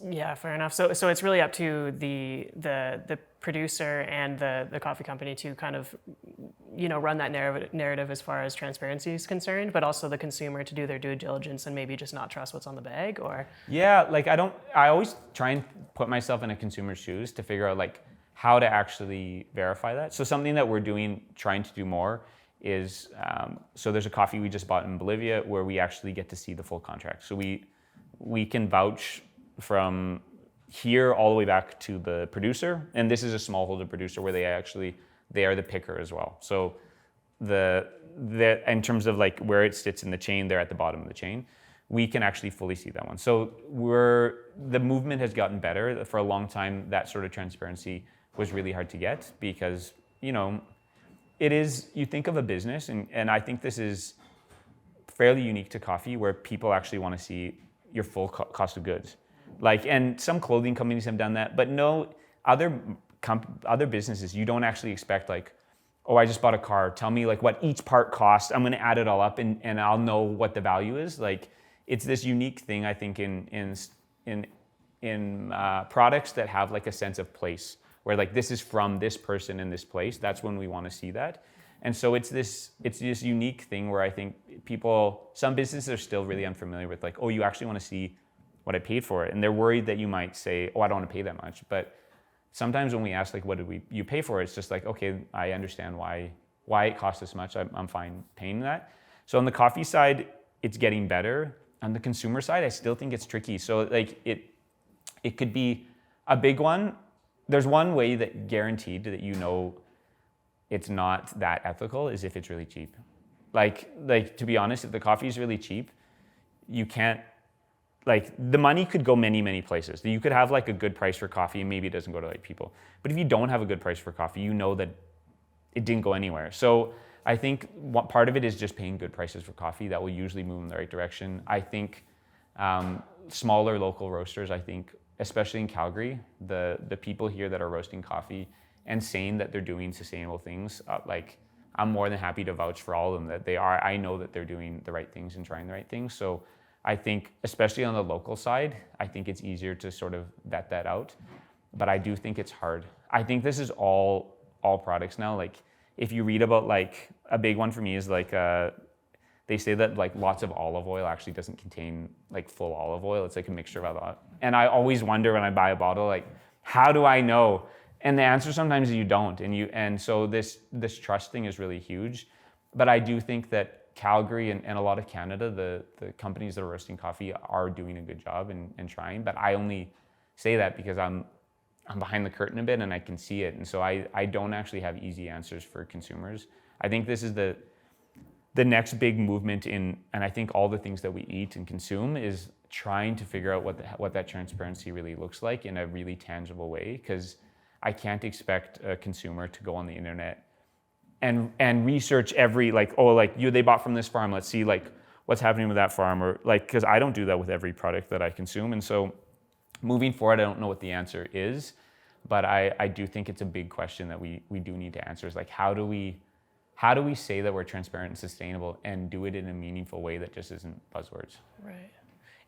Yeah, fair enough. So it's really up to the producer and the coffee company to kind of, run that narrative as far as transparency is concerned, but also the consumer to do their due diligence and maybe just not trust what's on the bag, or? Yeah, like I always try and put myself in a consumer's shoes to figure out like how to actually verify that. So something that we're trying to do more is, so there's a coffee we just bought in Bolivia where we actually get to see the full contract. So we can vouch from here all the way back to the producer, and this is a smallholder producer where they are the picker as well. So the in terms of like where it sits in the chain, they're at the bottom of the chain. We can actually fully see that one. So the movement has gotten better. For a long time, that sort of transparency was really hard to get because it is, you think of a business, and I think this is fairly unique to coffee where people actually want to see your full cost of goods. Like, and some clothing companies have done that, but no other businesses, you don't actually expect like, oh, I just bought a car. Tell me like what each part costs. I'm going to add it all up and I'll know what the value is. Like, it's this unique thing, I think, in products that have like a sense of place where like this is from this person in this place. That's when we want to see that. And so it's this unique thing where I think some businesses are still really unfamiliar with like, oh, you actually want to see what I paid for it. And they're worried that you might say, oh, I don't want to pay that much. But sometimes when we ask like, what did you pay for it? It's just like, okay, I understand why it costs this much. I'm fine paying that. So on the coffee side, it's getting better. On the consumer side, I still think it's tricky. So like it could be a big one. There's one way that guaranteed that it's not that ethical is if it's really cheap. Like to be honest, if the coffee is really cheap, you can't, like the money could go many, many places. You could have like a good price for coffee and maybe it doesn't go to the right people. But if you don't have a good price for coffee, you know that it didn't go anywhere. So I think part of it is just paying good prices for coffee. That will usually move in the right direction. I think smaller local roasters, I think, especially in Calgary, the people here that are roasting coffee and saying that they're doing sustainable things, like I'm more than happy to vouch for all of them that they are. I know that they're doing the right things and trying the right things. So I think, especially on the local side, I think it's easier to sort of vet that out. But I do think it's hard. I think this is all products now. Like if you read about like a big one for me is like they say that like lots of olive oil actually doesn't contain like full olive oil. It's like a mixture of a lot. And I always wonder when I buy a bottle, like, how do I know? And the answer sometimes is you don't. And so this trust thing is really huge. But I do think that Calgary and a lot of Canada, the companies that are roasting coffee are doing a good job and trying. But I only say that because I'm behind the curtain a bit and I can see it. And so I don't actually have easy answers for consumers. I think this is the next big movement and I think all the things that we eat and consume is trying to figure out what that transparency really looks like in a really tangible way. Because I can't expect a consumer to go on the internet and research every they bought from this farm. Let's see like what's happening with that farm, or like, because I don't do that with every product that I consume. And so moving forward, I don't know what the answer is, but I do think it's a big question that we do need to answer is like, how do we say that we're transparent and sustainable and do it in a meaningful way that just isn't buzzwords? Right.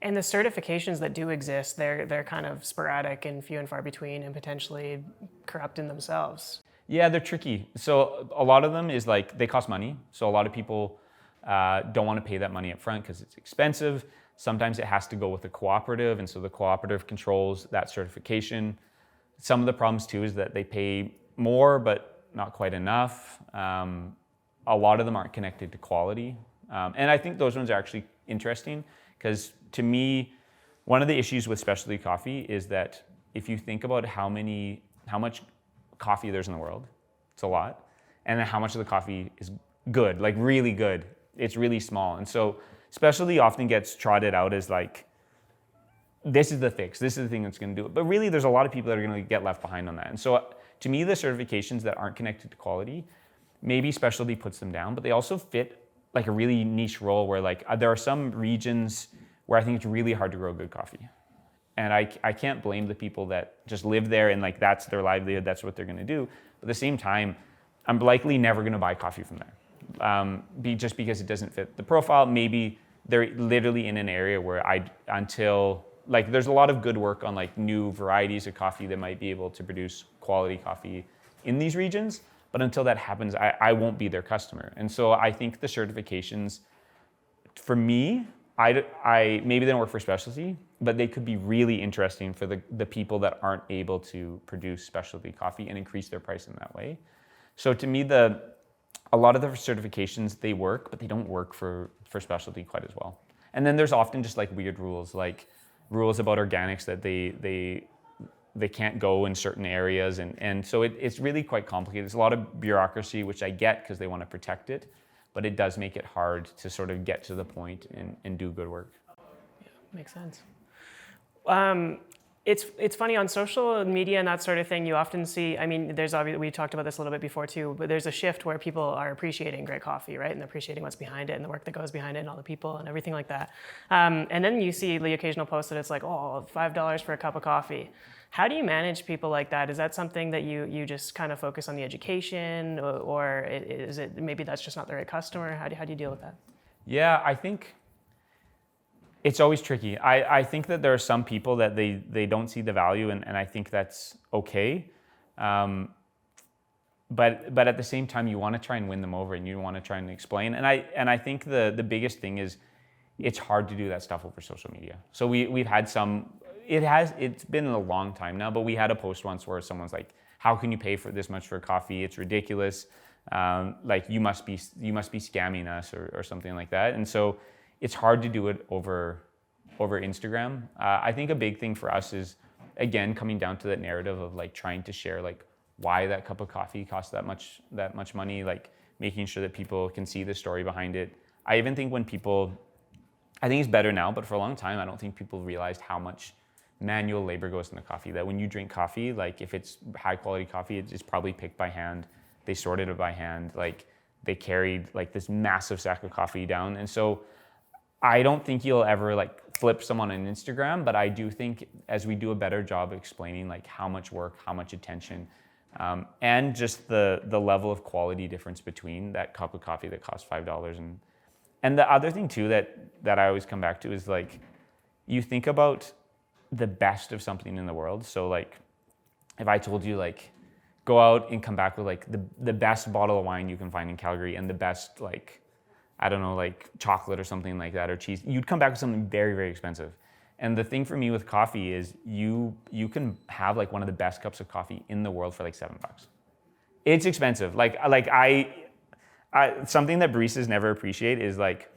And the certifications that do exist, they're kind of sporadic and few and far between and potentially corrupt in themselves. Yeah, they're tricky. So a lot of them is like, they cost money. So a lot of people don't want to pay that money up front because it's expensive. Sometimes it has to go with a cooperative, and so the cooperative controls that certification. Some of the problems too is that they pay more, but not quite enough. A lot of them aren't connected to quality. And I think those ones are actually interesting because to me, one of the issues with specialty coffee is that if you think about how much coffee there's in the world, it's a lot, and then how much of the coffee is good, like really good, it's really small. And so specialty often gets trotted out as like, this is the fix, this is the thing that's going to do it. But really, there's a lot of people that are going to get left behind on that. And so to me, the certifications that aren't connected to quality, maybe specialty puts them down, but they also fit like a really niche role where like there are some regions where I think it's really hard to grow good coffee. And I can't blame the people that just live there and like that's their livelihood, that's what they're going to do. But at the same time, I'm likely never going to buy coffee from there. Just because it doesn't fit the profile. Maybe they're literally in an area where there's a lot of good work on like new varieties of coffee that might be able to produce quality coffee in these regions. But until that happens, I won't be their customer. And so I think the certifications, for me, I maybe they don't work for specialty, but they could be really interesting for the people that aren't able to produce specialty coffee and increase their price in that way. So to me, a lot of the certifications, they work, but they don't work for specialty quite as well. And then there's often just like weird rules, like rules about organics that they can't go in certain areas. And so it's really quite complicated. There's a lot of bureaucracy, which I get because they want to protect it, but it does make it hard to sort of get to the point and do good work. Yeah, makes sense. It's funny on social media and that sort of thing. You often see. I mean, we talked about this a little bit before too. But there's a shift where people are appreciating great coffee, right, and appreciating what's behind it and the work that goes behind it and all the people and everything like that. And then you see the occasional post that it's like, oh, $5 for a cup of coffee. How do you manage people like that? Is that something that you just kind of focus on the education, or is it maybe that's just not the right customer? How do you deal with that? Yeah, I think it's always tricky. I think that there are some people that they don't see the value, and I think that's okay. But at the same time, you want to try and win them over, and you want to try and explain. And I think the biggest thing is it's hard to do that stuff over social media. So we've had some. It's been a long time now, but we had a post once where someone's like, "How can you pay for this much for coffee? It's ridiculous. Like you must be scamming us or something like that." And so it's hard to do it over Instagram. I think a big thing for us is, again, coming down to that narrative of like trying to share like why that cup of coffee costs that much money, like making sure that people can see the story behind it. I even think I think it's better now, but for a long time, I don't think people realized how much manual labor goes into coffee. That when you drink coffee, like if it's high quality coffee, it's probably picked by hand. They sorted it by hand. Like they carried like this massive sack of coffee down. And so I don't think you'll ever like flip someone on Instagram, but I do think as we do a better job explaining like how much work, how much attention, and just the level of quality difference between that cup of coffee that costs $5 and the other thing too that I always come back to is like you think about the best of something in the world. So like if I told you like go out and come back with like the best bottle of wine you can find in Calgary and the best like I don't know, like chocolate or something like that or cheese, you'd come back with something very, very expensive. And the thing for me with coffee is you can have like one of the best cups of coffee in the world for like $7. It's expensive. Like I something that baristas never appreciate is like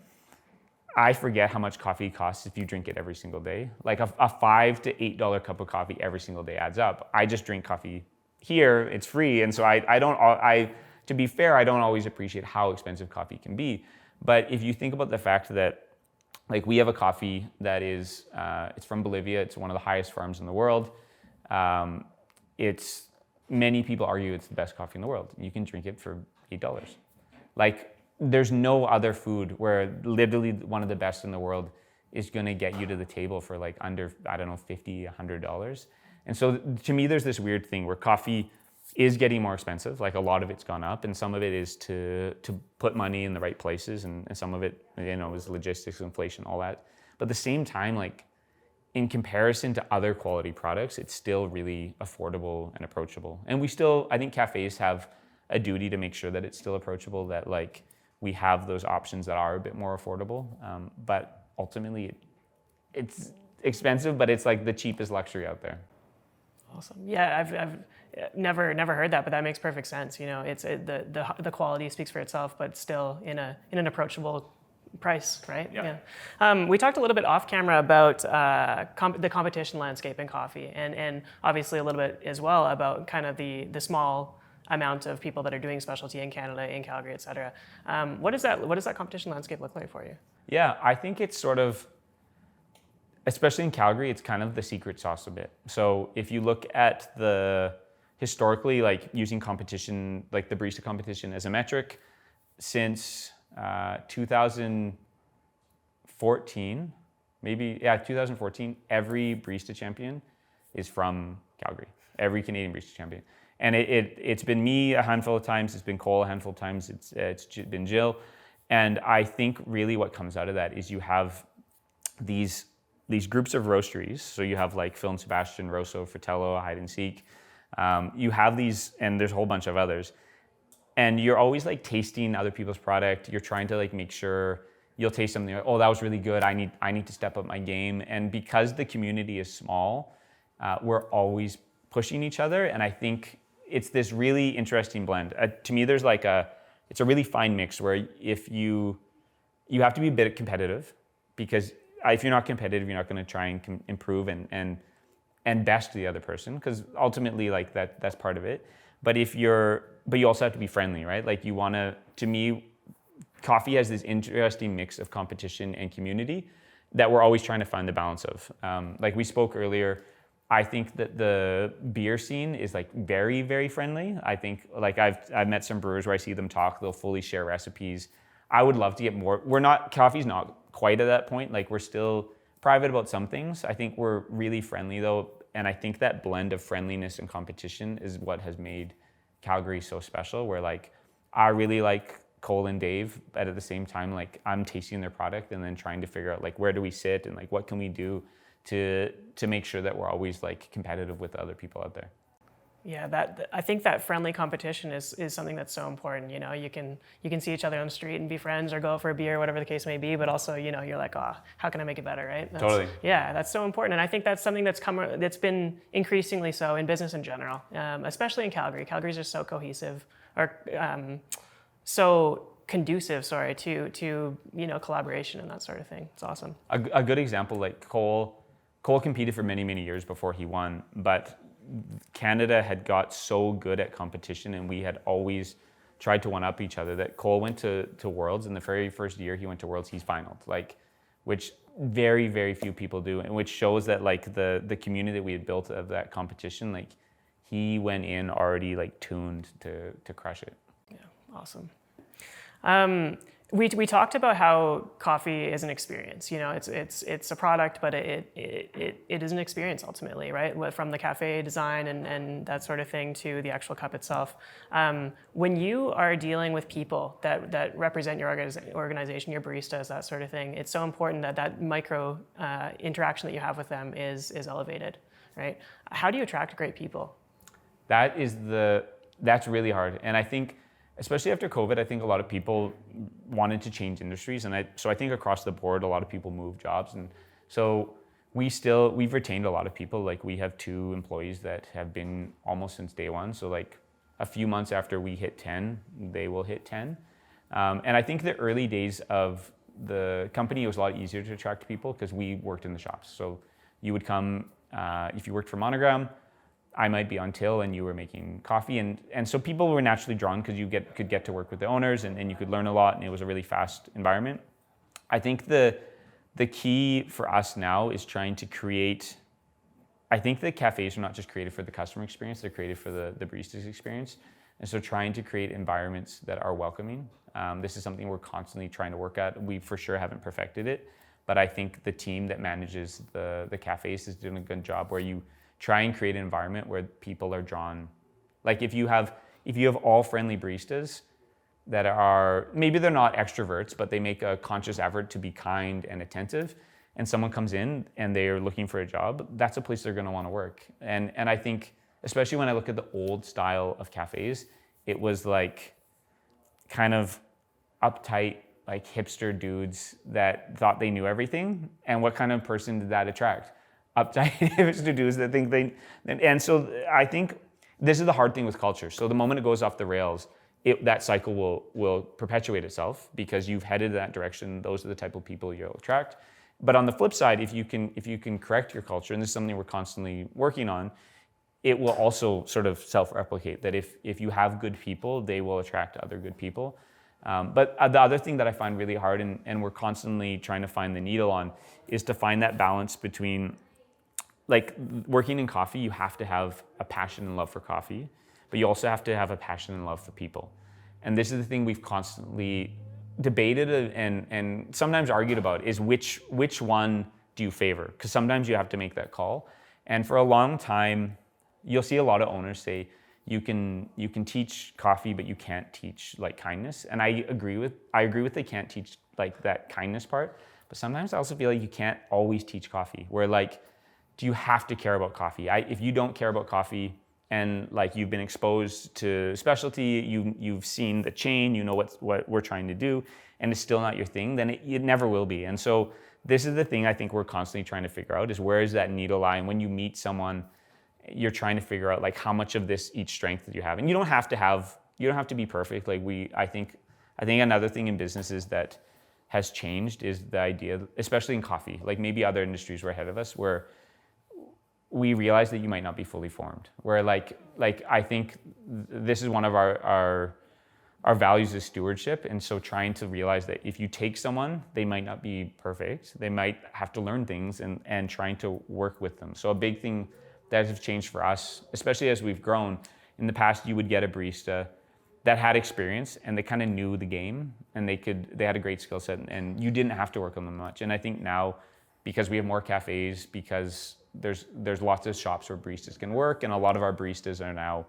I forget how much coffee costs if you drink it every single day. Like a $5 to $8 cup of coffee every single day adds up. I just drink coffee here, it's free, and so to be fair, I don't always appreciate how expensive coffee can be. But if you think about the fact that like we have a coffee that is it's from Bolivia, it's one of the highest farms in the world. It's many people argue it's the best coffee in the world. You can drink it for $8. Like there's no other food where literally one of the best in the world is going to get you to the table for like under, I don't know, $50, $100. And so to me, there's this weird thing where coffee is getting more expensive. Like a lot of it's gone up, and some of it is to put money in the right places, and some of it, is logistics, inflation, all that. But at the same time, like in comparison to other quality products, it's still really affordable and approachable. And I think cafes have a duty to make sure that it's still approachable, that like we have those options that are a bit more affordable. But ultimately, it's expensive, but it's like the cheapest luxury out there. Awesome. Yeah, I've never heard that, but that makes perfect sense. It's the quality speaks for itself, but still in an approachable price, right? Yeah. We talked a little bit off camera about the competition landscape in coffee, and obviously a little bit as well about kind of the small amount of people that are doing specialty in Canada, in Calgary, et cetera. What does that competition landscape look like for you? Yeah, I think it's sort of, especially in Calgary, it's kind of the secret sauce a bit. So if you look at historically, like using competition, like the barista competition as a metric, since 2014, 2014, every barista champion is from Calgary. Every Canadian barista champion. And it's been me a handful of times, it's been Cole a handful of times, it's been Jill. And I think really what comes out of that is you have these groups of roasteries. So you have like Phil and Sebastian, Rosso, Fratello, Hide and Seek. You have these, and there's a whole bunch of others. And you're always like tasting other people's product. You're trying to like make sure you'll taste something like, oh, that was really good. I need to step up my game. And because the community is small, we're always pushing each other. And I think it's this really interesting blend. To me, there's like it's a really fine mix where if you have to be a bit competitive, because if you're not competitive, you're not going to try and improve and best the other person, because ultimately like that's part of it. But you also have to be friendly, right? Like to me, coffee has this interesting mix of competition and community that we're always trying to find the balance of. Like we spoke earlier, I think that the beer scene is like very, very friendly. I think like I've met some brewers where I see them talk, they'll fully share recipes. I would love to get more. Coffee's not quite at that point. Like we're still private about some things. I think we're really friendly though. And I think that blend of friendliness and competition is what has made Calgary so special, where like I really like Cole and Dave, but at the same time, like I'm tasting their product and then trying to figure out like where do we sit and like what can we do to make sure that we're always like competitive with the other people out there. Yeah, I think that friendly competition is something that's so important. You know, you can see each other on the street and be friends or go for a beer, whatever the case may be. But also, you know, you're like, oh, how can I make it better, right? Totally. Yeah, that's so important, and I think that's something that's been increasingly so in business in general, especially in Calgary. Calgary's just so cohesive, or so conducive, to you know, collaboration and that sort of thing. It's awesome. A good example, like Cole competed for many, many years before he won, but Canada had got so good at competition and we had always tried to one-up each other that Cole went to Worlds, and the very first year he went to Worlds, he's finaled, like, which very, very few people do, and which shows that like the community that we had built of that competition, like he went in already like tuned to crush it. Yeah, awesome. We talked about how coffee is an experience. You know, it's a product, but it is an experience ultimately, right? From the cafe design and that sort of thing to the actual cup itself. When you are dealing with people that represent your organization, your baristas, that sort of thing, it's so important that micro interaction that you have with them is elevated, right? How do you attract great people? That's really hard, and I think, especially after COVID, I think a lot of people wanted to change industries, and so I think across the board, a lot of people moved jobs, and so we've retained a lot of people. Like we have 2 employees that have been almost since day one. So like a few months after we hit 10, they will hit 10, and I think the early days of the company, it was a lot easier to attract people because we worked in the shops. So you would come if you worked for Monogram. I might be on till and you were making coffee, and so people were naturally drawn because you could get to work with the owners and you could learn a lot, and it was a really fast environment. I think the key for us now is trying to create. I think the cafes are not just created for the customer experience; they're created for the barista's experience, and so trying to create environments that are welcoming. This is something we're constantly trying to work at. We for sure haven't perfected it, but I think the team that manages the cafes is doing a good job where you try and create an environment where people are drawn. Like if you have all friendly baristas that are, maybe they're not extroverts, but they make a conscious effort to be kind and attentive, and someone comes in and they're looking for a job, that's a place they're gonna wanna work. And I think, especially when I look at the old style of cafes, it was like kind of uptight, like hipster dudes that thought they knew everything. And what kind of person did that attract? Uptight hipster dudes that think and so I think this is the hard thing with culture. So the moment it goes off the rails, that cycle will perpetuate itself because you've headed that direction. Those are the type of people you'll attract. But on the flip side, if you can correct your culture, and this is something we're constantly working on, it will also sort of self-replicate, that if you have good people, they will attract other good people. But the other thing that I find really hard, and we're constantly trying to find the needle on, is to find that balance between, like, working in coffee, you have to have a passion and love for coffee, but you also have to have a passion and love for people. And this is the thing we've constantly debated and sometimes argued about, is which one do you favor? Because sometimes you have to make that call. And for a long time, you'll see a lot of owners say, you can teach coffee, but you can't teach like kindness. And I agree with they can't teach like that kindness part. But sometimes I also feel like you can't always teach coffee. Where like, do you have to care about coffee? If you don't care about coffee, and like you've been exposed to specialty, you've seen the chain, you know what we're trying to do, and it's still not your thing, then it never will be. And so this is the thing I think we're constantly trying to figure out, is where is that needle lie? And when you meet someone, you're trying to figure out like how much of this each strength that you have. And you don't have to be perfect. Like I think another thing in businesses that has changed is the idea, especially in coffee, like maybe other industries were ahead of us, where we realize that you might not be fully formed. Where like I think this is one of our values is stewardship. And so trying to realize that if you take someone, they might not be perfect. They might have to learn things, and trying to work with them. So a big thing that has changed for us, especially as we've grown, in the past you would get a barista that had experience and they kind of knew the game, and they had a great skill set, and you didn't have to work on them much. And I think now, because we have more cafes, because there's lots of shops where baristas can work, and a lot of our baristas are now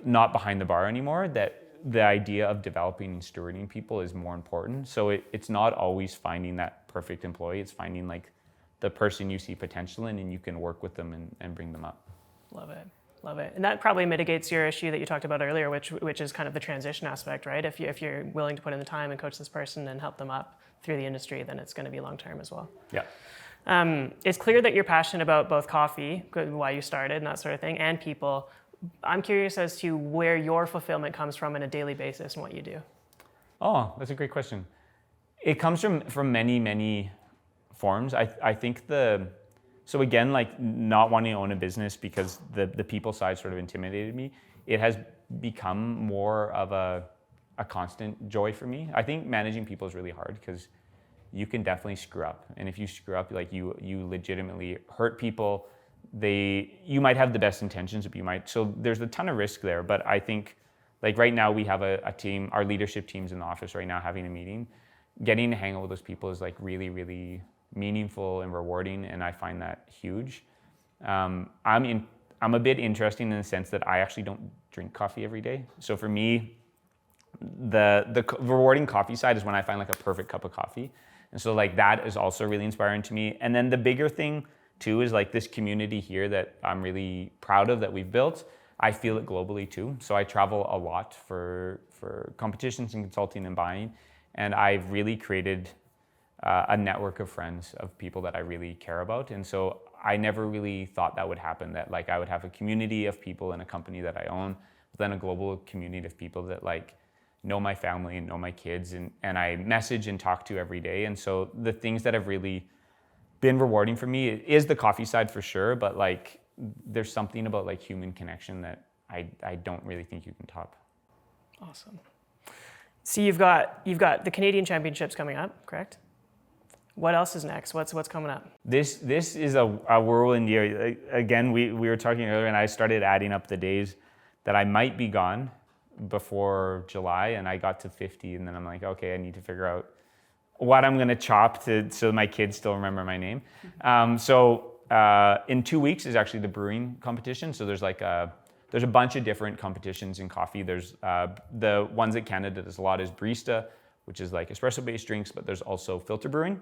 not behind the bar anymore, that the idea of developing and stewarding people is more important. So it's not always finding that perfect employee, it's finding like the person you see potential in, and you can work with them and bring them up. Love it. Love it. And that probably mitigates your issue that you talked about earlier, which is kind of the transition aspect, right? If you're willing to put in the time and coach this person and help them up through the industry, then it's going to be long-term as well. Yeah. It's clear that you're passionate about both coffee, why you started and that sort of thing, and people. I'm curious as to where your fulfillment comes from on a daily basis and what you do. Oh, that's a great question. It comes from many, many forms. I think so again, like not wanting to own a business because the people side sort of intimidated me, it has become more of a constant joy for me. I think managing people is really hard because you can definitely screw up. And if you screw up, like you legitimately hurt people. You might have the best intentions, but so there's a ton of risk there. But I think like right now we have a team, our leadership team's in the office right now having a meeting. Getting to hang out with those people is like really, really meaningful and rewarding, and I find that huge. I'm a bit interesting in the sense that I actually don't drink coffee every day. So for me, the rewarding coffee side is when I find like a perfect cup of coffee. And so like that is also really inspiring to me. And then the bigger thing too is like this community here that I'm really proud of that we've built. I feel it globally too. So I travel a lot for competitions and consulting and buying. And I've really created a network of friends, of people that I really care about. And so I never really thought that would happen, that like I would have a community of people in a company that I own, but then a global community of people that like know my family and know my kids, and I message and talk to every day. And so the things that have really been rewarding for me is the coffee side for sure, but like there's something about like human connection that I don't really think you can top. Awesome. So you've got the Canadian Championships coming up, correct? What else is next? What's coming up? This is a whirlwind year. Again, we were talking earlier, and I started adding up the days that I might be gone before July, and I got to 50, and then I'm like, okay, I need to figure out what I'm gonna chop so my kids still remember my name. So in 2 weeks is actually the brewing competition. So there's a bunch of different competitions in coffee. There's the ones that Canada does a lot is barista, which is like espresso-based drinks, but there's also filter brewing.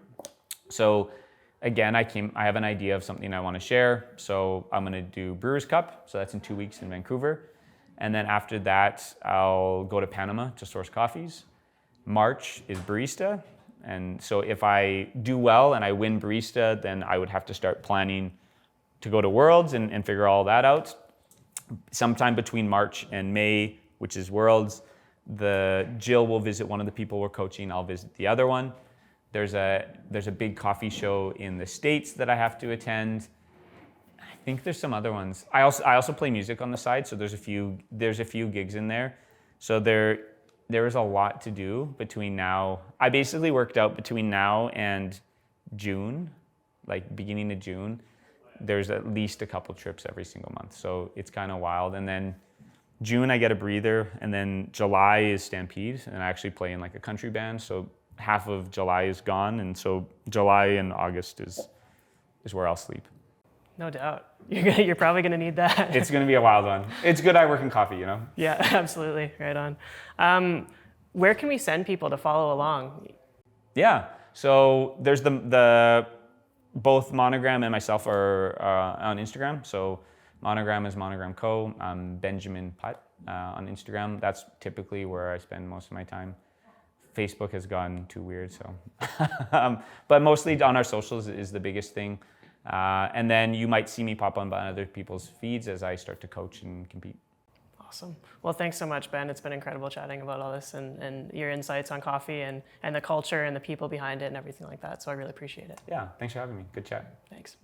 So again, I have an idea of something I want to share. So I'm going to do Brewers Cup. So that's in 2 weeks in Vancouver. And then after that, I'll go to Panama to source coffees. March is barista. And so if I do well and I win barista, then I would have to start planning to go to Worlds and figure all that out. Sometime between March and May, which is Worlds, Jill will visit one of the people we're coaching. I'll visit the other one. There's a big coffee show in the States that I have to attend. I think there's some other ones. I also play music on the side, so there's a few gigs in there. So there is a lot to do between now. I basically worked out between now and June, like beginning of June. There's at least a couple trips every single month. So it's kind of wild. And then June I get a breather, and then July is Stampede, and I actually play in like a country band. So half of July is gone, and so July and August is where I'll sleep. No doubt. You're probably going to need that. It's going to be a wild one. It's good I work in coffee, you know? Yeah, absolutely. Right on. Where can we send people to follow along? Yeah. So there's the both Monogram and myself are on Instagram. So Monogram is Monogram Co. I'm Benjamin Putt on Instagram. That's typically where I spend most of my time. Facebook has gotten too weird, so. But mostly on our socials is the biggest thing. And then you might see me pop on other people's feeds as I start to coach and compete. Awesome. Well, thanks so much, Ben. It's been incredible chatting about all this and your insights on coffee and the culture and the people behind it and everything like that. So I really appreciate it. Yeah, thanks for having me. Good chat. Thanks.